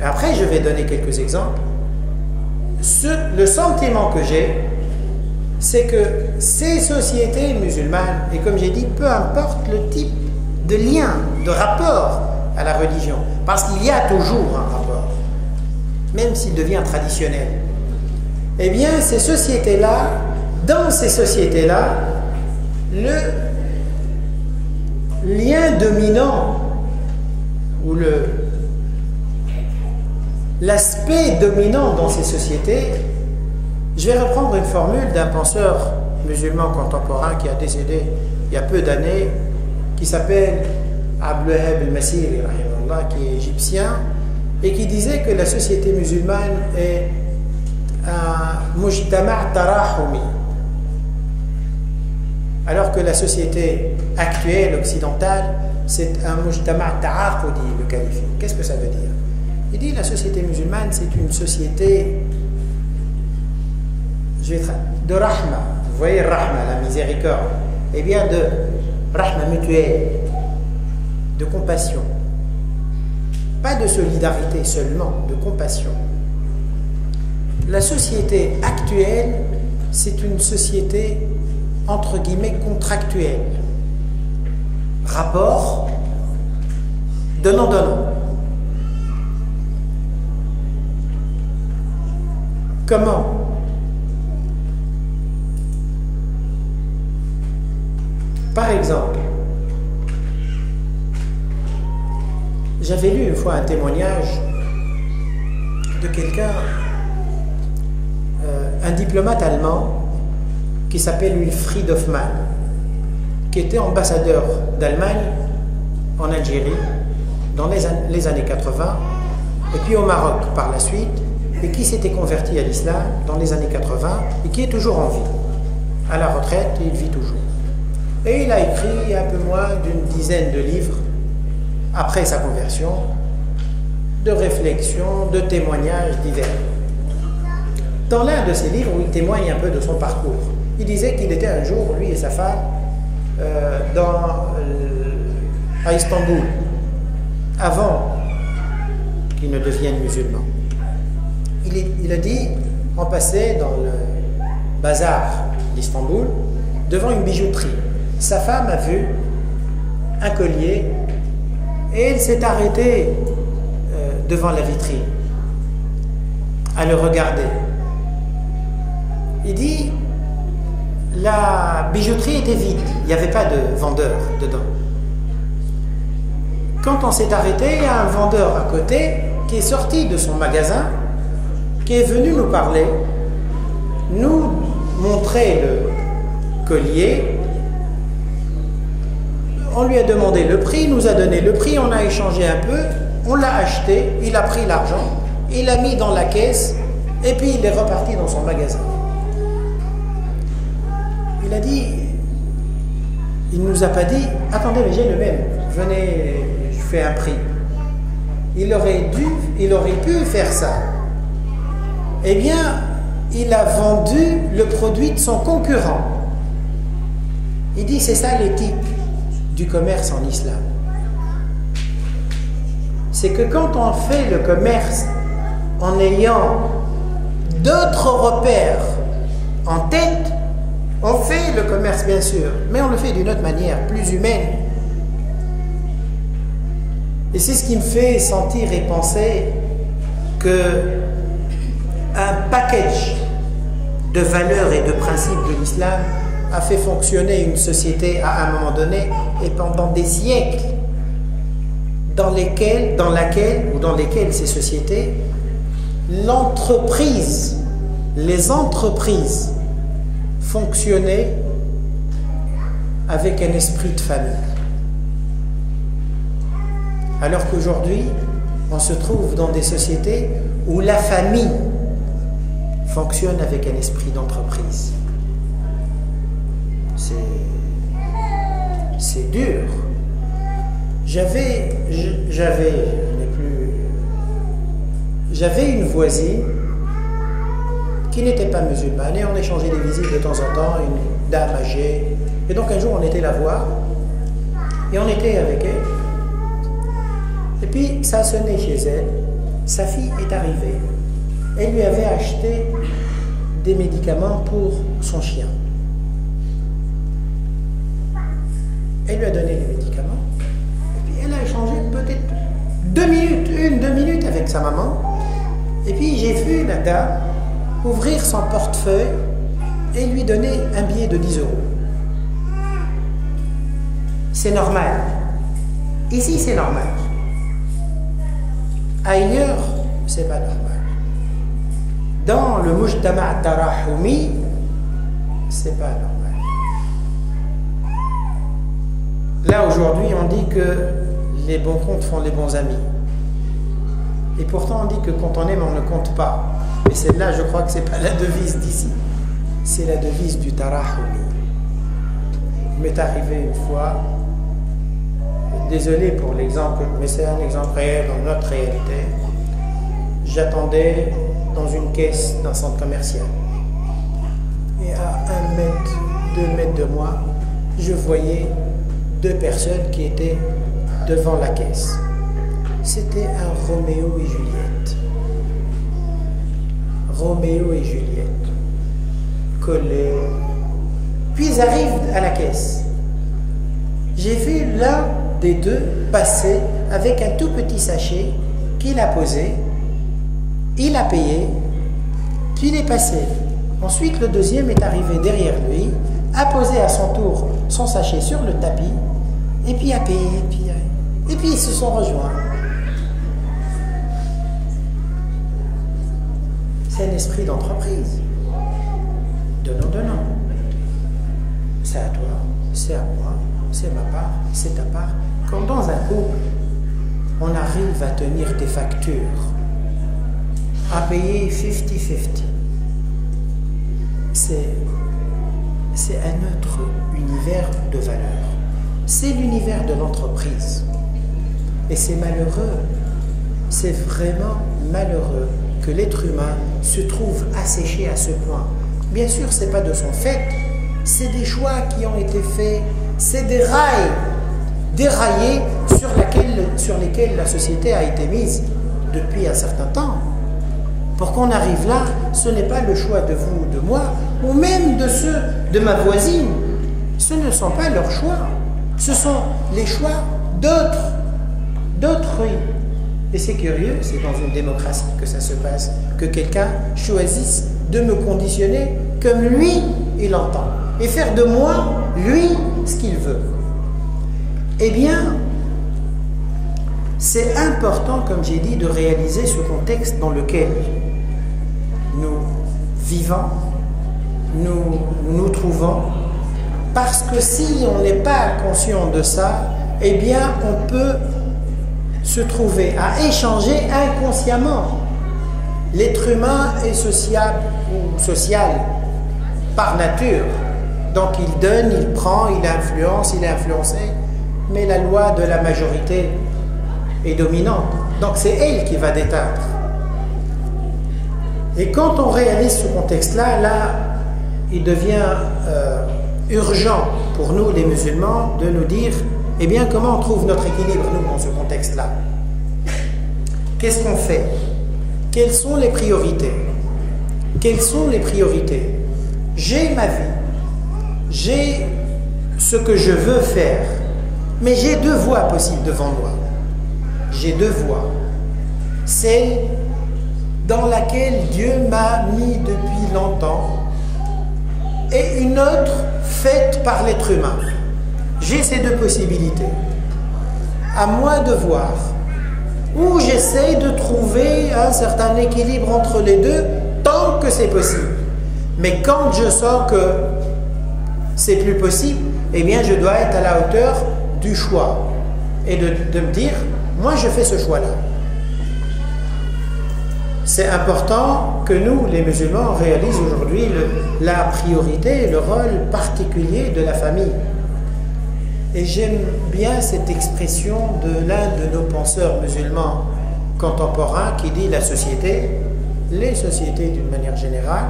après je vais donner quelques exemples, le sentiment que j'ai, c'est que ces sociétés musulmanes, et comme j'ai dit, peu importe le type de lien, de rapport à la religion, parce qu'il y a toujours un rapport, même s'il devient traditionnel, eh bien ces sociétés-là, dans ces sociétés-là, le lien dominant ou l'aspect dominant dans ces sociétés, je vais reprendre une formule d'un penseur musulman contemporain qui a décédé il y a peu d'années, qui s'appelle Abdul Wahhab al-Masiri, qui est égyptien, et qui disait que la société musulmane est un mujtama' tarahumi, alors que la société actuelle, occidentale, c'est un mujtama' ta'aqudi, le qualifie. Qu'est-ce que ça veut dire? Il dit la société musulmane, c'est une société de rahma. Vous voyez, rahma, la miséricorde. Eh bien, de rahma mutuelle, de compassion. Pas de solidarité seulement, de compassion. La société actuelle, c'est une société entre guillemets contractuelle. Rapport donnant-donnant. Comment? Par exemple, j'avais lu une fois un témoignage de quelqu'un, un diplomate allemand qui s'appelle Wilfried Hoffmann, qui était ambassadeur d'Allemagne en Algérie dans les années 80 et puis au Maroc par la suite, et qui s'était converti à l'islam dans les années 80 et qui est toujours en vie. À la retraite, il vit toujours. Et il a écrit un peu moins d'une dizaine de livres après sa conversion, de réflexions, de témoignages divers. Dans l'un de ses livres où il témoigne un peu de son parcours, il disait qu'il était un jour, lui et sa femme, à Istanbul, avant qu'ils ne deviennent musulmans. Il a dit, on passait dans le bazar d'Istanbul, devant une bijouterie. Sa femme a vu un collier et elle s'est arrêtée devant la vitrine, à le regarder. Il dit, la bijouterie était vide, il n'y avait pas de vendeur dedans. Quand on s'est arrêté, il y a un vendeur à côté qui est sorti de son magasin, qui est venu nous parler, nous montrer le collier. On lui a demandé le prix, nous a donné le prix, on a échangé un peu, on l'a acheté, il a pris l'argent, il l'a mis dans la caisse et puis il est reparti dans son magasin. Il a dit, il ne nous a pas dit, attendez, mais j'ai le même, venez, je fais un prix. Il aurait pu faire ça. Eh bien, il a vendu le produit de son concurrent. Il dit, c'est ça l'éthique du commerce en islam. C'est que quand on fait le commerce en ayant d'autres repères en tête, on fait le commerce bien sûr, mais on le fait d'une autre manière, plus humaine. Et c'est ce qui me fait sentir et penser que un package de valeurs et de principes de l'islam a fait fonctionner une société à un moment donné et pendant des siècles dans lesquels ces sociétés, les entreprises fonctionnaient avec un esprit de famille. Alors qu'aujourd'hui, on se trouve dans des sociétés où la famille fonctionne avec un esprit d'entreprise. C'est dur. J'avais une voisine qui n'était pas musulmane et on échangeait des visites de temps en temps, une dame âgée. Et donc un jour on était la voir et on était avec elle. Et puis ça sonnait chez elle, sa fille est arrivée. Elle lui avait acheté des médicaments pour son chien. Elle lui a donné les médicaments et puis elle a échangé peut-être 2 minutes avec sa maman. Et puis j'ai vu la dame ouvrir son portefeuille et lui donner un billet de 10 €. C'est normal. Ici, c'est normal. Ailleurs, c'est pas normal. Dans le mujtama' tarahumi, c'est pas normal. Là, aujourd'hui, on dit que les bons comptes font les bons amis. Et pourtant, on dit que quand on aime, on ne compte pas. Mais celle-là, je crois que ce n'est pas la devise d'ici. C'est la devise du tarahumi. Il m'est arrivé une fois, désolé pour l'exemple, mais c'est un exemple réel dans notre réalité. J'attendais dans une caisse d'un centre commercial. Et à 1 mètre, 2 mètres de moi, je voyais 2 personnes qui étaient devant la caisse. C'était un Roméo et Juliette. Roméo et Juliette, collés. Puis ils arrivent à la caisse. J'ai vu l'un des deux passer avec un tout petit sachet qu'il a posé. Il a payé, puis il est passé. Ensuite, le deuxième est arrivé derrière lui, a posé à son tour son sachet sur le tapis, et puis a payé, et puis ils se sont rejoints. C'est un esprit d'entreprise. Donnons. C'est à toi, c'est à moi, c'est ma part, c'est ta part. Comme dans un couple, on arrive à tenir des factures, à payer 50-50. C'est un autre univers de valeurs. C'est l'univers de l'entreprise. Et c'est malheureux, c'est vraiment malheureux que l'être humain se trouve asséché à ce point. Bien sûr, ce n'est pas de son fait, c'est des choix qui ont été faits, c'est des rails déraillés sur lesquels la société a été mise depuis un certain temps. Pour qu'on arrive là, ce n'est pas le choix de vous ou de moi, ou même de ceux de ma voisine. Ce ne sont pas leurs choix, ce sont les choix d'autrui. Et c'est curieux, c'est dans une démocratie que ça se passe, que quelqu'un choisisse de me conditionner comme lui, il entend, et faire de moi, lui, ce qu'il veut. Eh bien, c'est important, comme j'ai dit, de réaliser ce contexte dans lequel nous vivons, nous trouvons, parce que si on n'est pas conscient de ça, eh bien, on peut se trouver à échanger inconsciemment. L'être humain est sociable ou social par nature. Donc il donne, il prend, il influence, il est influencé. Mais la loi de la majorité est dominante. Donc c'est elle qui va déteindre. Et quand on réalise ce contexte-là, il devient urgent pour nous les musulmans de nous dire, eh bien, comment on trouve notre équilibre, nous, dans ce contexte-là? Qu'est-ce qu'on fait? Quelles sont les priorités? Quelles sont les priorités? J'ai ma vie, j'ai ce que je veux faire, mais j'ai 2 voies possibles devant moi. J'ai 2 voies. Celle dans laquelle Dieu m'a mis depuis longtemps et une autre faite par l'être humain. J'ai ces 2 possibilités. À moi de voir où j'essaie de trouver un certain équilibre entre les 2 tant que c'est possible. Mais quand je sens que c'est plus possible, eh bien je dois être à la hauteur du choix et de me dire, moi je fais ce choix-là. c'est important que nous, les musulmans, réalisons aujourd'hui la priorité, le rôle particulier de la famille. Et j'aime bien cette expression de l'un de nos penseurs musulmans contemporains qui dit la société, les sociétés d'une manière générale,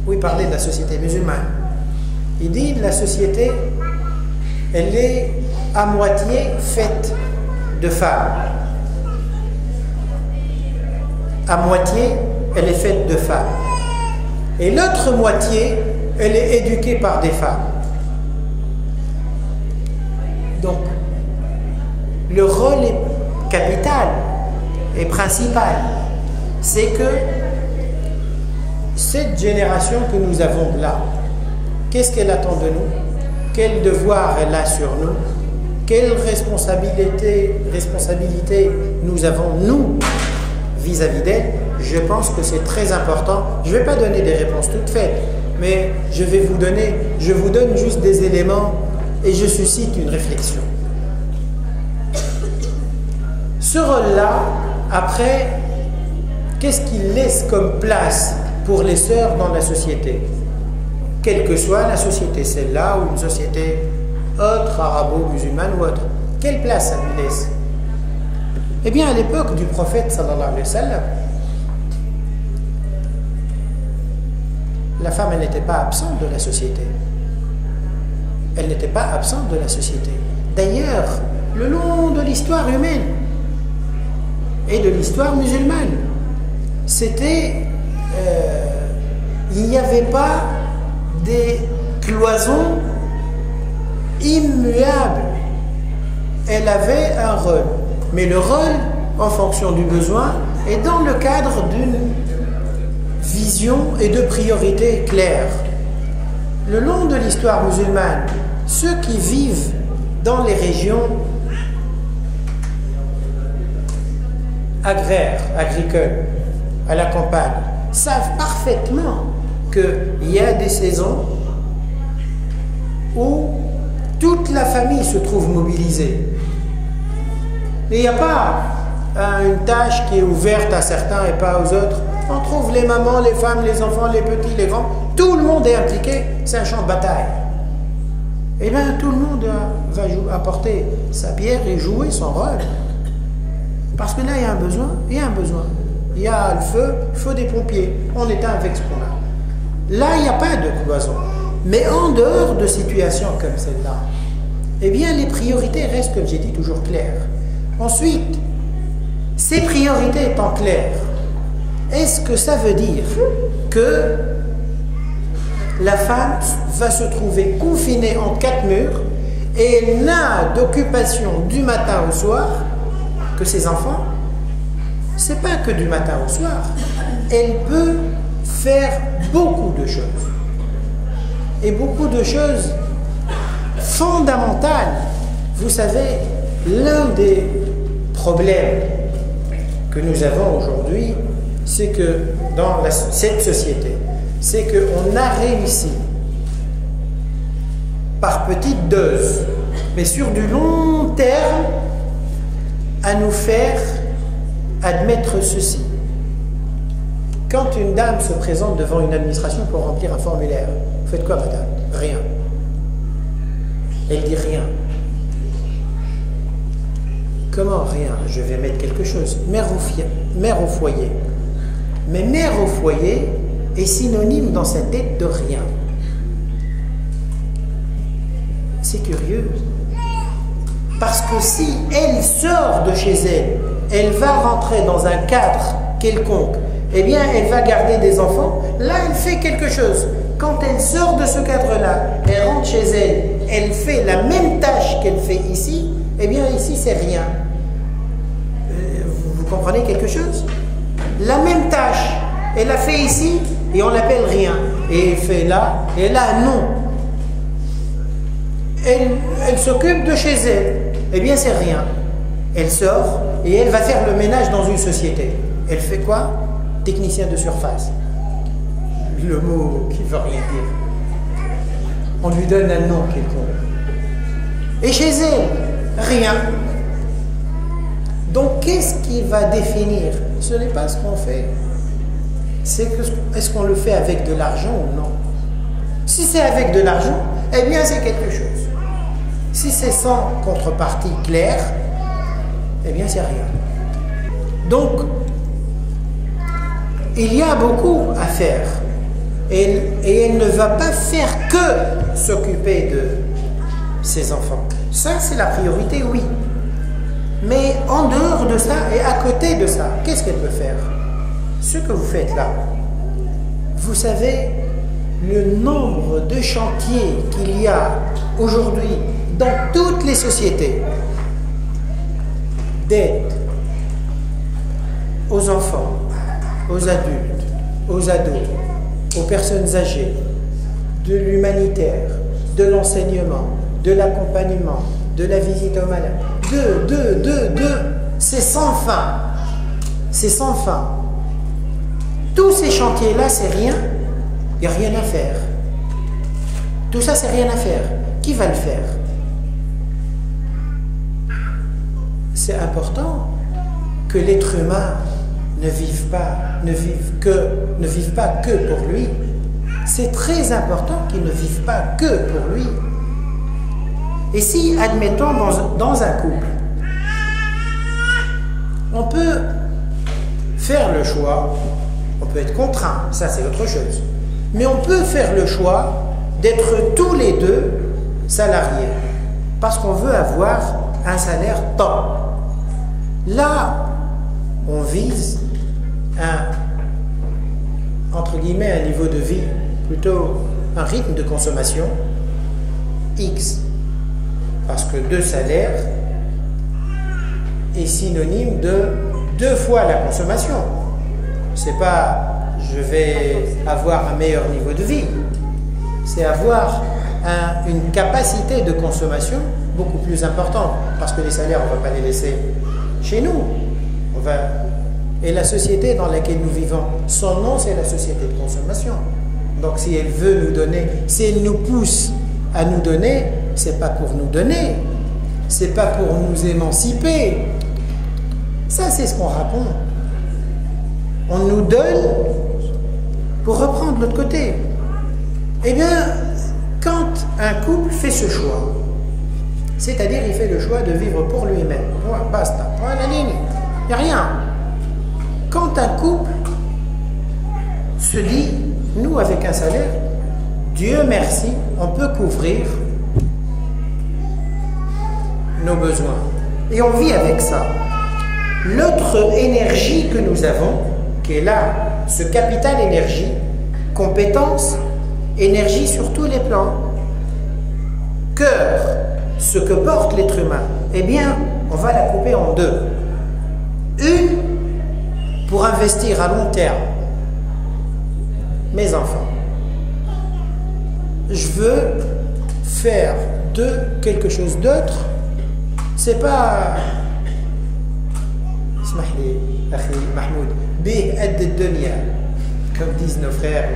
oui, parler de la société musulmane. Il dit la société, elle est à moitié faite de femmes. À moitié, elle est faite de femmes. Et l'autre moitié, elle est éduquée par des femmes. Donc, le rôle est capital et principal. C'est que cette génération que nous avons là, qu'est-ce qu'elle attend de nous? Quel devoir elle a sur nous? Quelle responsabilité nous avons, nous, vis-à-vis d'elle? Je pense que c'est très important. Je ne vais pas donner des réponses toutes faites, mais je vous donne juste des éléments et je suscite une réflexion. Ce rôle-là, après, qu'est-ce qu'il laisse comme place pour les sœurs dans la société? Quelle que soit la société, celle-là ou une société autre, arabo-musulmane ou autre, quelle place ça lui laisse? Eh bien, à l'époque du prophète, sallallahu alayhi wa sallam, la femme, elle n'était pas absente de la société. Elle n'était pas absente de la société. D'ailleurs, le long de l'histoire humaine et de l'histoire musulmane, il n'y avait pas des cloisons immuables. Elle avait un rôle, mais le rôle, en fonction du besoin, est dans le cadre d'une vision et de priorités claires. Le long de l'histoire musulmane, ceux qui vivent dans les régions agraires, agricoles, à la campagne, savent parfaitement qu'il y a des saisons où toute la famille se trouve mobilisée. Il n'y a pas une tâche qui est ouverte à certains et pas aux autres. On trouve les mamans, les femmes, les enfants, les petits, les grands. Tout le monde est impliqué. C'est un champ de bataille. Eh bien, tout le monde va apporter sa pierre et jouer son rôle. Parce que là, il y a un besoin. Il y a un besoin. Il y a le feu, il faut des pompiers. On éteint avec ce qu'on a. Là, il n'y a pas de cloison. Mais en dehors de situations comme celle-là, eh bien, les priorités restent, comme j'ai dit, toujours claires. Ensuite, ces priorités étant claires, est-ce que ça veut dire que la femme va se trouver confinée en 4 murs et elle n'a d'occupation du matin au soir que ses enfants? C'est pas que du matin au soir. Elle peut faire beaucoup de choses. Et beaucoup de choses fondamentales. Vous savez, l'un des problèmes que nous avons aujourd'hui, c'est que dans cette société, c'est qu'on a réussi par petites doses, mais sur du long terme, à nous faire admettre ceci. Quand une dame se présente devant une administration pour remplir un formulaire, vous faites quoi, madame? Rien. Elle dit rien. Comment rien? Je vais mettre quelque chose. Mère au foyer. Mais mère au foyer est synonyme dans sa tête de rien. C'est curieux. Parce que si elle sort de chez elle, elle va rentrer dans un cadre quelconque, eh bien elle va garder des enfants, là elle fait quelque chose. Quand elle sort de ce cadre-là, elle rentre chez elle, elle fait la même tâche qu'elle fait ici, eh bien ici c'est rien. Vous comprenez quelque chose? La même tâche, elle l'a fait ici et on l'appelle rien. Et elle fait là, et là non. Elle s'occupe de chez elle, eh bien c'est rien. Elle sort et elle va faire le ménage dans une société. Elle fait quoi? Technicien de surface. Le mot qui ne veut rien dire. On lui donne un nom quelconque. Et chez elle, rien. Donc, qu'est-ce qui va définir? Ce n'est pas ce qu'on fait. C'est que est-ce qu'on le fait avec de l'argent ou non? Si c'est avec de l'argent, eh bien c'est quelque chose. Si c'est sans contrepartie claire, eh bien c'est rien. Donc, il y a beaucoup à faire. Et elle ne va pas faire que s'occuper de ses enfants. Ça, c'est la priorité, oui. Mais en dehors de ça et à côté de ça, qu'est-ce qu'elle peut faire? Ce que vous faites là, vous savez le nombre de chantiers qu'il y a aujourd'hui dans toutes les sociétés d'aide aux enfants, aux adultes, aux ados, aux personnes âgées, de l'humanitaire, de l'enseignement, de l'accompagnement, de la visite aux malades, c'est sans fin. C'est sans fin. Tous ces chantiers-là, c'est rien. Il n'y a rien à faire. Tout ça, c'est rien à faire. Qui va le faire? C'est important que l'être humain ne vive pas que pour lui. C'est très important qu'il ne vive pas que pour lui. Et si, admettons, dans un couple, on peut faire le choix, on peut être contraint, ça c'est autre chose, mais on peut faire le choix d'être tous les deux salariés, parce qu'on veut avoir un salaire temps. Là, on vise entre guillemets, un niveau de vie, plutôt un rythme de consommation X. Parce que 2 salaires est synonyme de 2 fois la consommation. C'est pas je vais avoir un meilleur niveau de vie, c'est avoir une capacité de consommation beaucoup plus importante. Parce que les salaires, on ne va pas les laisser chez nous. Et la société dans laquelle nous vivons, son nom, c'est la société de consommation. Donc si elle veut nous donner, si elle nous pousse à nous donner, c'est pas pour nous donner, c'est pas pour nous émanciper. Ça, c'est ce qu'on raconte. On nous donne pour reprendre l'autre côté. Eh bien, quand un couple fait ce choix, c'est-à-dire il fait le choix de vivre pour lui-même, basta, point la ligne, il n'y a rien. Quand un couple se dit, nous avec un salaire, Dieu merci, on peut couvrir nos besoins. Et on vit avec ça. L'autre énergie que nous avons, qui est là, ce capital énergie, compétence, énergie sur tous les plans, cœur, ce que porte l'être humain, eh bien, on va la couper en 2. Une, pour investir à long terme, mes enfants. Je veux faire de quelque chose d'autre. C'est pas, comme disent nos frères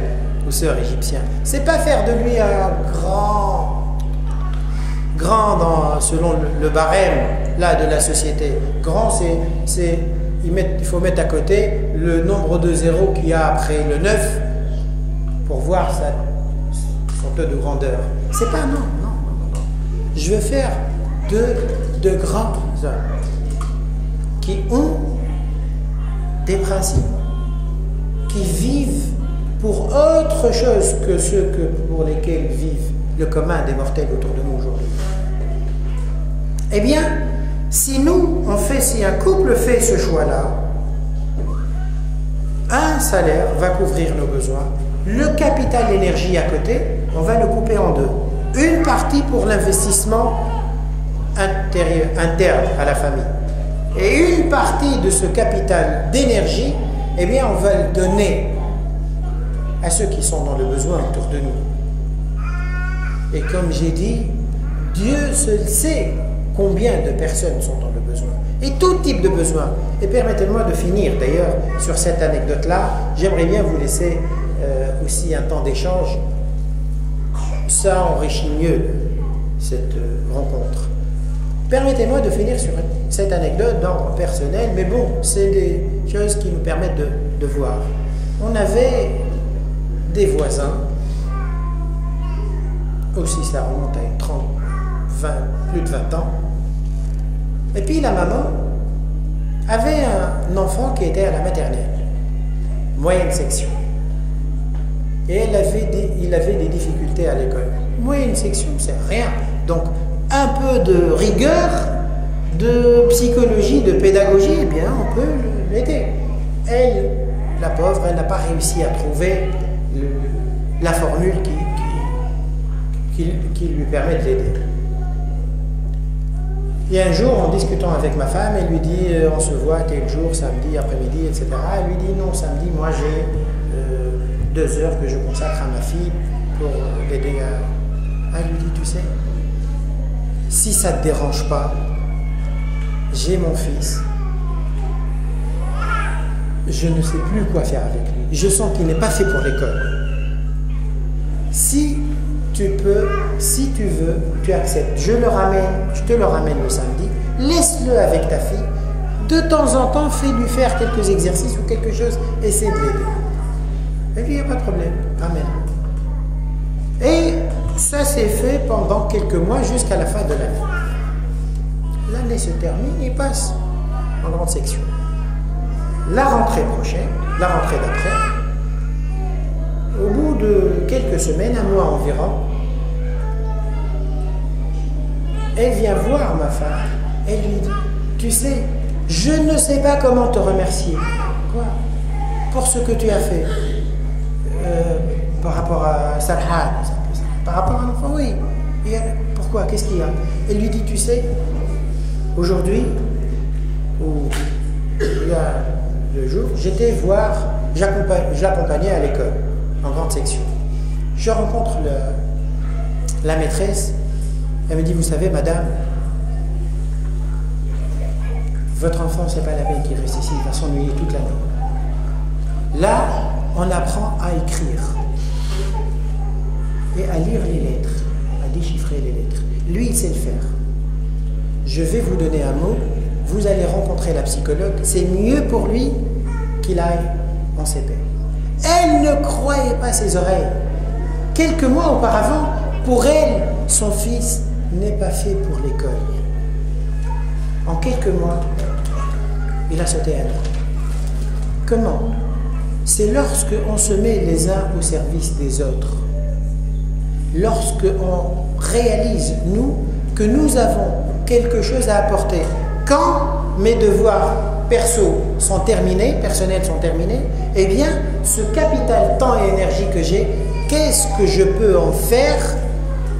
ou sœurs égyptiens. C'est pas faire de lui un grand selon le barème là de la société. Grand, il faut mettre à côté le nombre de zéros qu'il y a après le 9 pour voir son taux de grandeur. C'est pas non. Je veux faire de grands hommes qui ont des principes, qui vivent pour autre chose que ceux pour lesquels vivent le commun des mortels autour de nous aujourd'hui. Eh bien, si un couple fait ce choix-là, un salaire va couvrir nos besoins, le capital énergie à côté, on va le couper en 2. Une partie pour l'investissement interne à la famille. Et une partie de ce capital d'énergie, eh bien, on va le donner à ceux qui sont dans le besoin autour de nous. Et comme j'ai dit, Dieu seul sait combien de personnes sont dans le besoin. Et tout type de besoin. Et permettez-moi de finir d'ailleurs sur cette anecdote-là. J'aimerais bien vous laisser aussi un temps d'échange. Ça enrichit mieux cette rencontre. Permettez-moi de finir sur cette anecdote d'ordre personnel, mais bon, c'est des choses qui nous permettent de voir. On avait des voisins, aussi ça remonte à 30, 20, plus de 20 ans, et puis la maman avait un enfant qui était à la maternelle, moyenne section. Et il avait des difficultés à l'école. Moyenne section, c'est rien. Donc, un peu de rigueur, de psychologie, de pédagogie, eh bien, on peut l'aider. Elle, la pauvre, elle n'a pas réussi à trouver la formule qui lui permet de l'aider. Et un jour, en discutant avec ma femme, elle lui dit on se voit tel jour, samedi, après-midi, etc. Elle lui dit non, samedi, moi j'ai 2 heures que je consacre à ma fille pour l'aider à... Elle lui dit tu sais, si ça ne te dérange pas, j'ai mon fils, je ne sais plus quoi faire avec lui. Je sens qu'il n'est pas fait pour l'école. Si tu peux, si tu veux, tu acceptes. Je te le ramène le samedi, laisse-le avec ta fille. De temps en temps, fais-lui faire quelques exercices ou quelque chose, essaie de l'aider. Et puis, il n'y a pas de problème, ramène. Et ça s'est fait pendant quelques mois jusqu'à la fin de l'année. L'année se termine, il passe en grande section. La rentrée prochaine, la rentrée d'après, au bout de quelques semaines, un mois environ, elle vient voir ma femme, elle lui dit, tu sais, je ne sais pas comment te remercier. Quoi? Pour ce que tu as fait. Par rapport à Sarhan, par rapport à l'enfant, oui. Et pourquoi? Qu'est-ce qu'il y a? Elle lui dit, tu sais, aujourd'hui, ou il y a 2 jours, j'étais voir, j'accompagnais à l'école, en grande section. Je rencontre la maîtresse, elle me dit, vous savez, madame, votre enfant, c'est pas la peine qu'il reste ici, il va s'ennuyer toute l'année. Là, on apprend à écrire et à lire les lettres, à déchiffrer les lettres. Lui, il sait le faire. Je vais vous donner un mot, vous allez rencontrer la psychologue, c'est mieux pour lui qu'il aille en CP. Elle ne croyait pas ses oreilles. Quelques mois auparavant, pour elle, son fils n'est pas fait pour l'école. En quelques mois, il a sauté un an. Comment? C'est lorsque on se met les uns au service des autres. Lorsque on réalise, nous, que nous avons quelque chose à apporter. Quand mes devoirs sont terminés, personnels sont terminés, eh bien, ce capital temps et énergie que j'ai, qu'est-ce que je peux en faire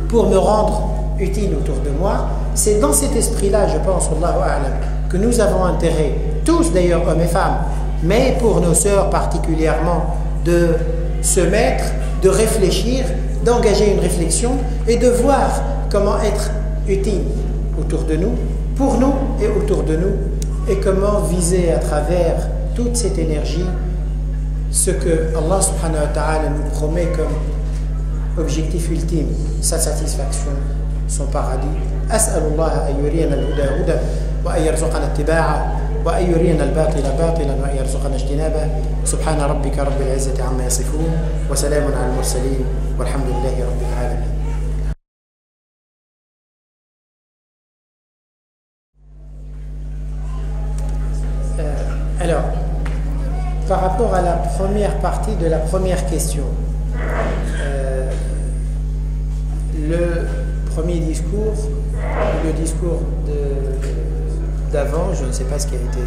pour me rendre utile autour de moi? C'est dans cet esprit-là, je pense, Allahu A'lam, que nous avons intérêt, tous d'ailleurs, hommes et femmes, mais pour nos sœurs particulièrement, de se mettre, de réfléchir, d'engager une réflexion et de voir comment être utile autour de nous, pour nous et autour de nous, et comment viser à travers toute cette énergie ce que Allah subhanahu wa ta'ala nous promet comme objectif ultime, sa satisfaction, son paradis. As'alullah an yuriyana al-huda huda wa an yarzuqana ittiba'ah wa an yuriyana al-batila batilan wa an yarzuqana ijtinabah. Subhana rabbika rabbil izzati amma yasifun wa salamun ala al-mursalin walhamdulillahi rabbil alamin. Alors, par rapport à la première partie de la première question, le premier discours, le discours d'avant, je ne sais pas ce qui a été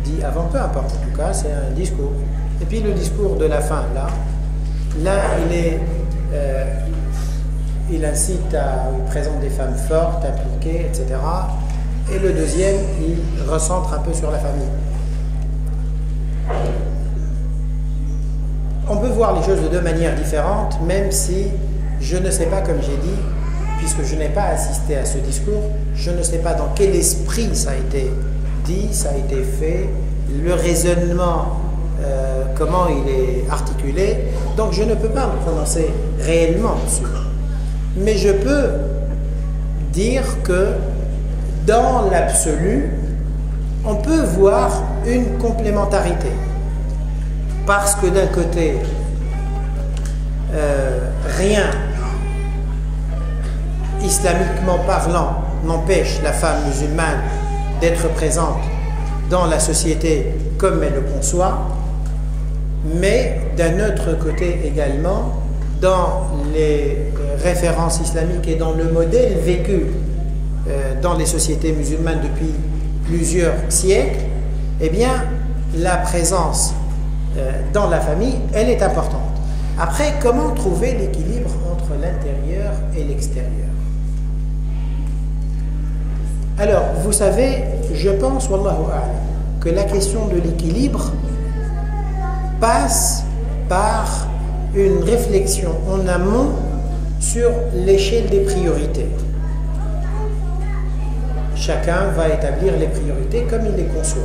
dit avant, peu importe, en tout cas, c'est un discours. Et puis le discours de la fin, là il incite il présente des femmes fortes, impliquées, etc. Et le deuxième, il recentre un peu sur la famille. On peut voir les choses de 2 manières différentes, même si je ne sais pas, comme j'ai dit, puisque je n'ai pas assisté à ce discours, je ne sais pas dans quel esprit ça a été dit, ça a été fait, le raisonnement, comment il est articulé, donc je ne peux pas me prononcer réellement dessus. Mais je peux dire que dans l'absolu, on peut voir une complémentarité. Parce que d'un côté, rien, islamiquement parlant, n'empêche la femme musulmane d'être présente dans la société comme elle le conçoit, mais d'un autre côté également, dans les références islamiques et dans le modèle vécu dans les sociétés musulmanes depuis plusieurs siècles, eh bien, la présence dans la famille, elle est importante. Après, comment trouver l'équilibre entre l'intérieur et l'extérieur? Alors, vous savez, je pense, wallahu a'lam, que la question de l'équilibre passe par une réflexion en amont sur l'échelle des priorités. Chacun va établir les priorités comme il les conçoit.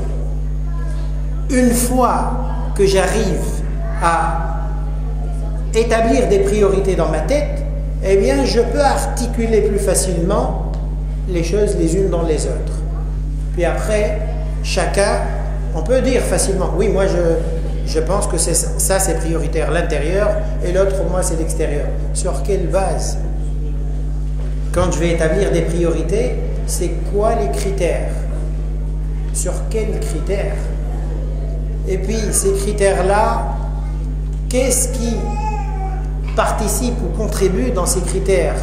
Une fois que j'arrive à établir des priorités dans ma tête, eh bien, je peux articuler plus facilement les choses les unes dans les autres. Puis après, chacun, on peut dire facilement, oui, moi je pense que ça c'est prioritaire, l'intérieur, et l'autre pour moi c'est l'extérieur. Sur quelle base? Quand je vais établir des priorités, c'est quoi les critères? Sur quels critères? Et puis ces critères-là, qu'est-ce qui participe ou contribue dans ces critères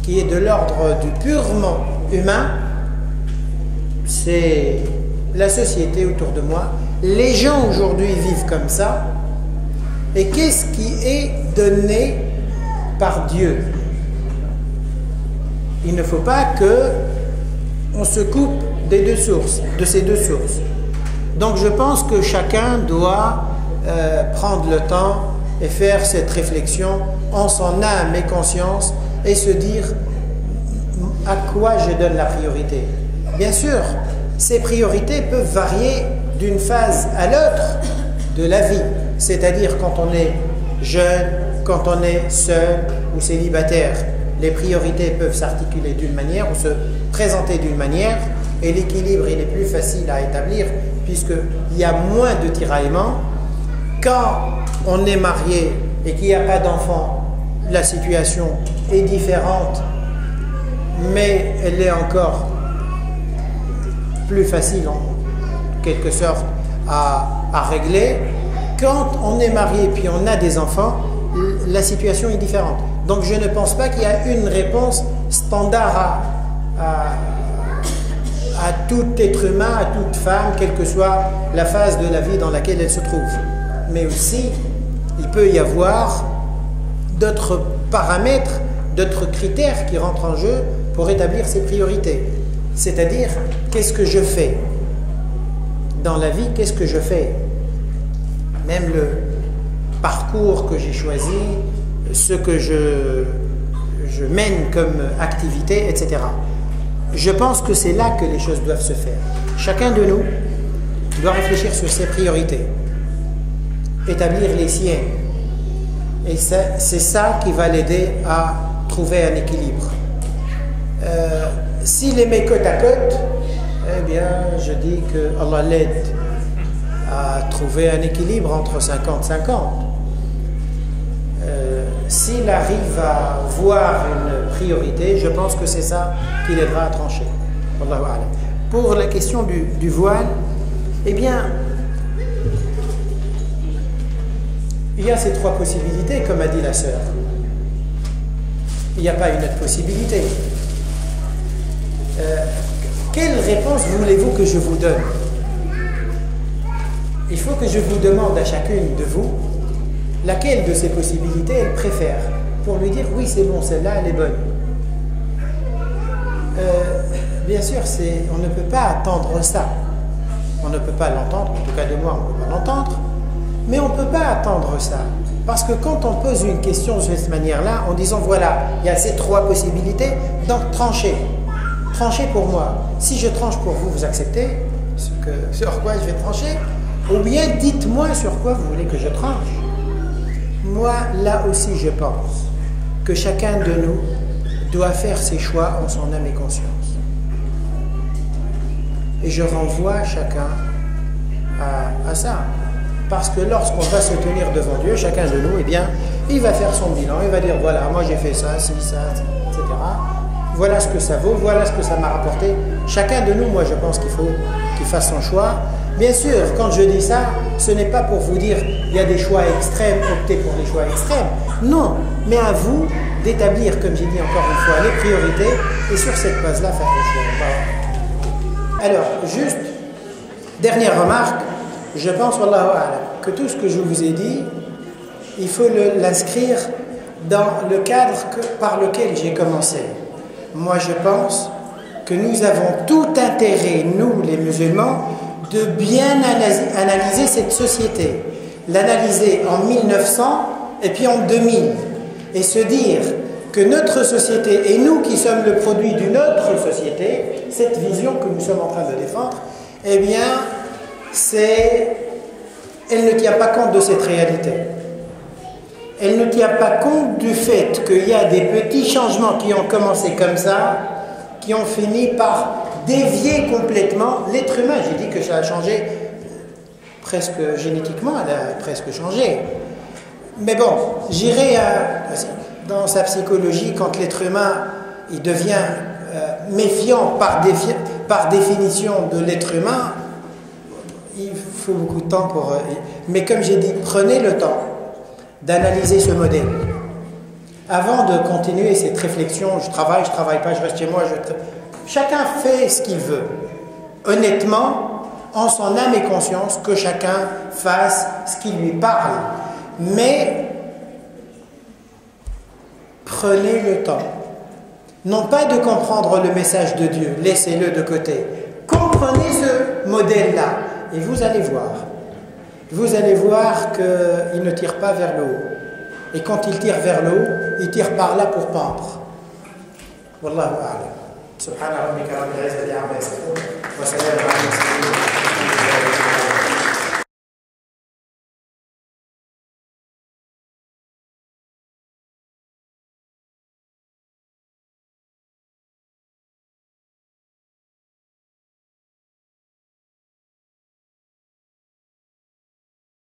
qui est de l'ordre du purement humain? C'est la société autour de moi. Les gens aujourd'hui vivent comme ça. Et qu'est-ce qui est donné par Dieu? Il ne faut pas que on se coupe des deux sources, de ces deux sources. Donc je pense que chacun doit prendre le temps et faire cette réflexion en son âme et conscience et se dire à quoi je donne la priorité. Bien sûr, ces priorités peuvent varier d'une phase à l'autre de la vie, c'est-à-dire quand on est jeune, quand on est seul ou célibataire. Les priorités peuvent s'articuler d'une manière ou se présenter d'une manière et l'équilibre il est plus facile à établir puisqu'il y a moins de tiraillements. Quand on est marié et qu'il n'y a pas d'enfant, la situation est différente, mais elle est encore plus facile en quelque sorte à régler. Quand on est marié et puis on a des enfants, la situation est différente. Donc je ne pense pas qu'il y a une réponse standard à tout être humain, à toute femme, quelle que soit la phase de la vie dans laquelle elle se trouve. Mais aussi, il peut y avoir d'autres paramètres, d'autres critères qui rentrent en jeu pour établir ses priorités. C'est-à-dire, qu'est-ce que je fais dans la vie, qu'est-ce que je fais? Même le parcours que j'ai choisi, ce que je mène comme activité, etc. Je pense que c'est là que les choses doivent se faire. Chacun de nous doit réfléchir sur ses priorités, établir les siennes. Et c'est ça qui va l'aider à trouver un équilibre. S'il les met côte à côte, eh bien, je dis que Allah l'aide à trouver un équilibre entre 50-50. S'il arrive à voir une priorité, je pense que c'est ça qui l'aidera à trancher. Wallahu a'lam. Pour la question du voile, eh bien, il y a ces trois possibilités, comme a dit la sœur. Il n'y a pas une autre possibilité. Quelle réponse voulez-vous que je vous donne? Il faut que je vous demande à chacune de vous laquelle de ces possibilités elle préfère, pour lui dire oui c'est bon, celle-là elle est bonne. Bien sûr, on ne peut pas attendre ça. On ne peut pas l'entendre, en tout cas de moi on ne peut pas l'entendre, mais on ne peut pas attendre ça. Parce que quand on pose une question de cette manière-là, en disant voilà, il y a ces trois possibilités, donc tranchez. Tranchez pour moi. Si je tranche pour vous, vous acceptez sur quoi je vais trancher? Ou bien dites-moi sur quoi vous voulez que je tranche. Moi, là aussi, je pense que chacun de nous doit faire ses choix en son âme et conscience. Et je renvoie chacun à ça. Parce que lorsqu'on va se tenir devant Dieu, chacun de nous, eh bien, il va faire son bilan, il va dire, voilà, moi j'ai fait ça, ci, ça, etc. Voilà ce que ça vaut, voilà ce que ça m'a rapporté. Chacun de nous, moi je pense qu'il faut qu'il fasse son choix. Bien sûr, quand je dis ça, ce n'est pas pour vous dire il y a des choix extrêmes, optez pour les choix extrêmes. Non, mais à vous d'établir, comme j'ai dit encore une fois, les priorités et sur cette base-là faire le choix. Voilà. Alors, juste, dernière remarque, je pense, wallahu a'lam, que tout ce que je vous ai dit, il faut l'inscrire dans le cadre par lequel j'ai commencé. Moi, je pense que nous avons tout intérêt, nous les musulmans, de bien analyser cette société. L'analyser en 1900 et puis en 2000. Et se dire que notre société et nous qui sommes le produit d'une autre société, cette vision que nous sommes en train de défendre, eh bien, elle ne tient pas compte de cette réalité. Elle ne tient pas compte du fait qu'il y a des petits changements qui ont commencé comme ça, qui ont fini par dévier complètement l'être humain. J'ai dit que ça a changé presque génétiquement, elle a presque changé. Mais bon, j'irai dans sa psychologie, quand l'être humain il devient méfiant par définition de l'être humain, il faut beaucoup de temps pour... Mais comme j'ai dit, prenez le temps d'analyser ce modèle. Avant de continuer cette réflexion, je travaille pas, je reste chez moi, chacun fait ce qu'il veut. Honnêtement, en son âme et conscience, que chacun fasse ce qui lui parle. Mais prenez le temps. Non pas de comprendre le message de Dieu, laissez-le de côté. Comprenez ce modèle-là et vous allez voir. Vous allez voir qu'il ne tire pas vers le haut. Et quand il tire vers le haut, il tire par là pour pendre. Wallahu a'lam. Subhana rabbika rabbil izzati amma yasifun wa salamun ala al mursalin.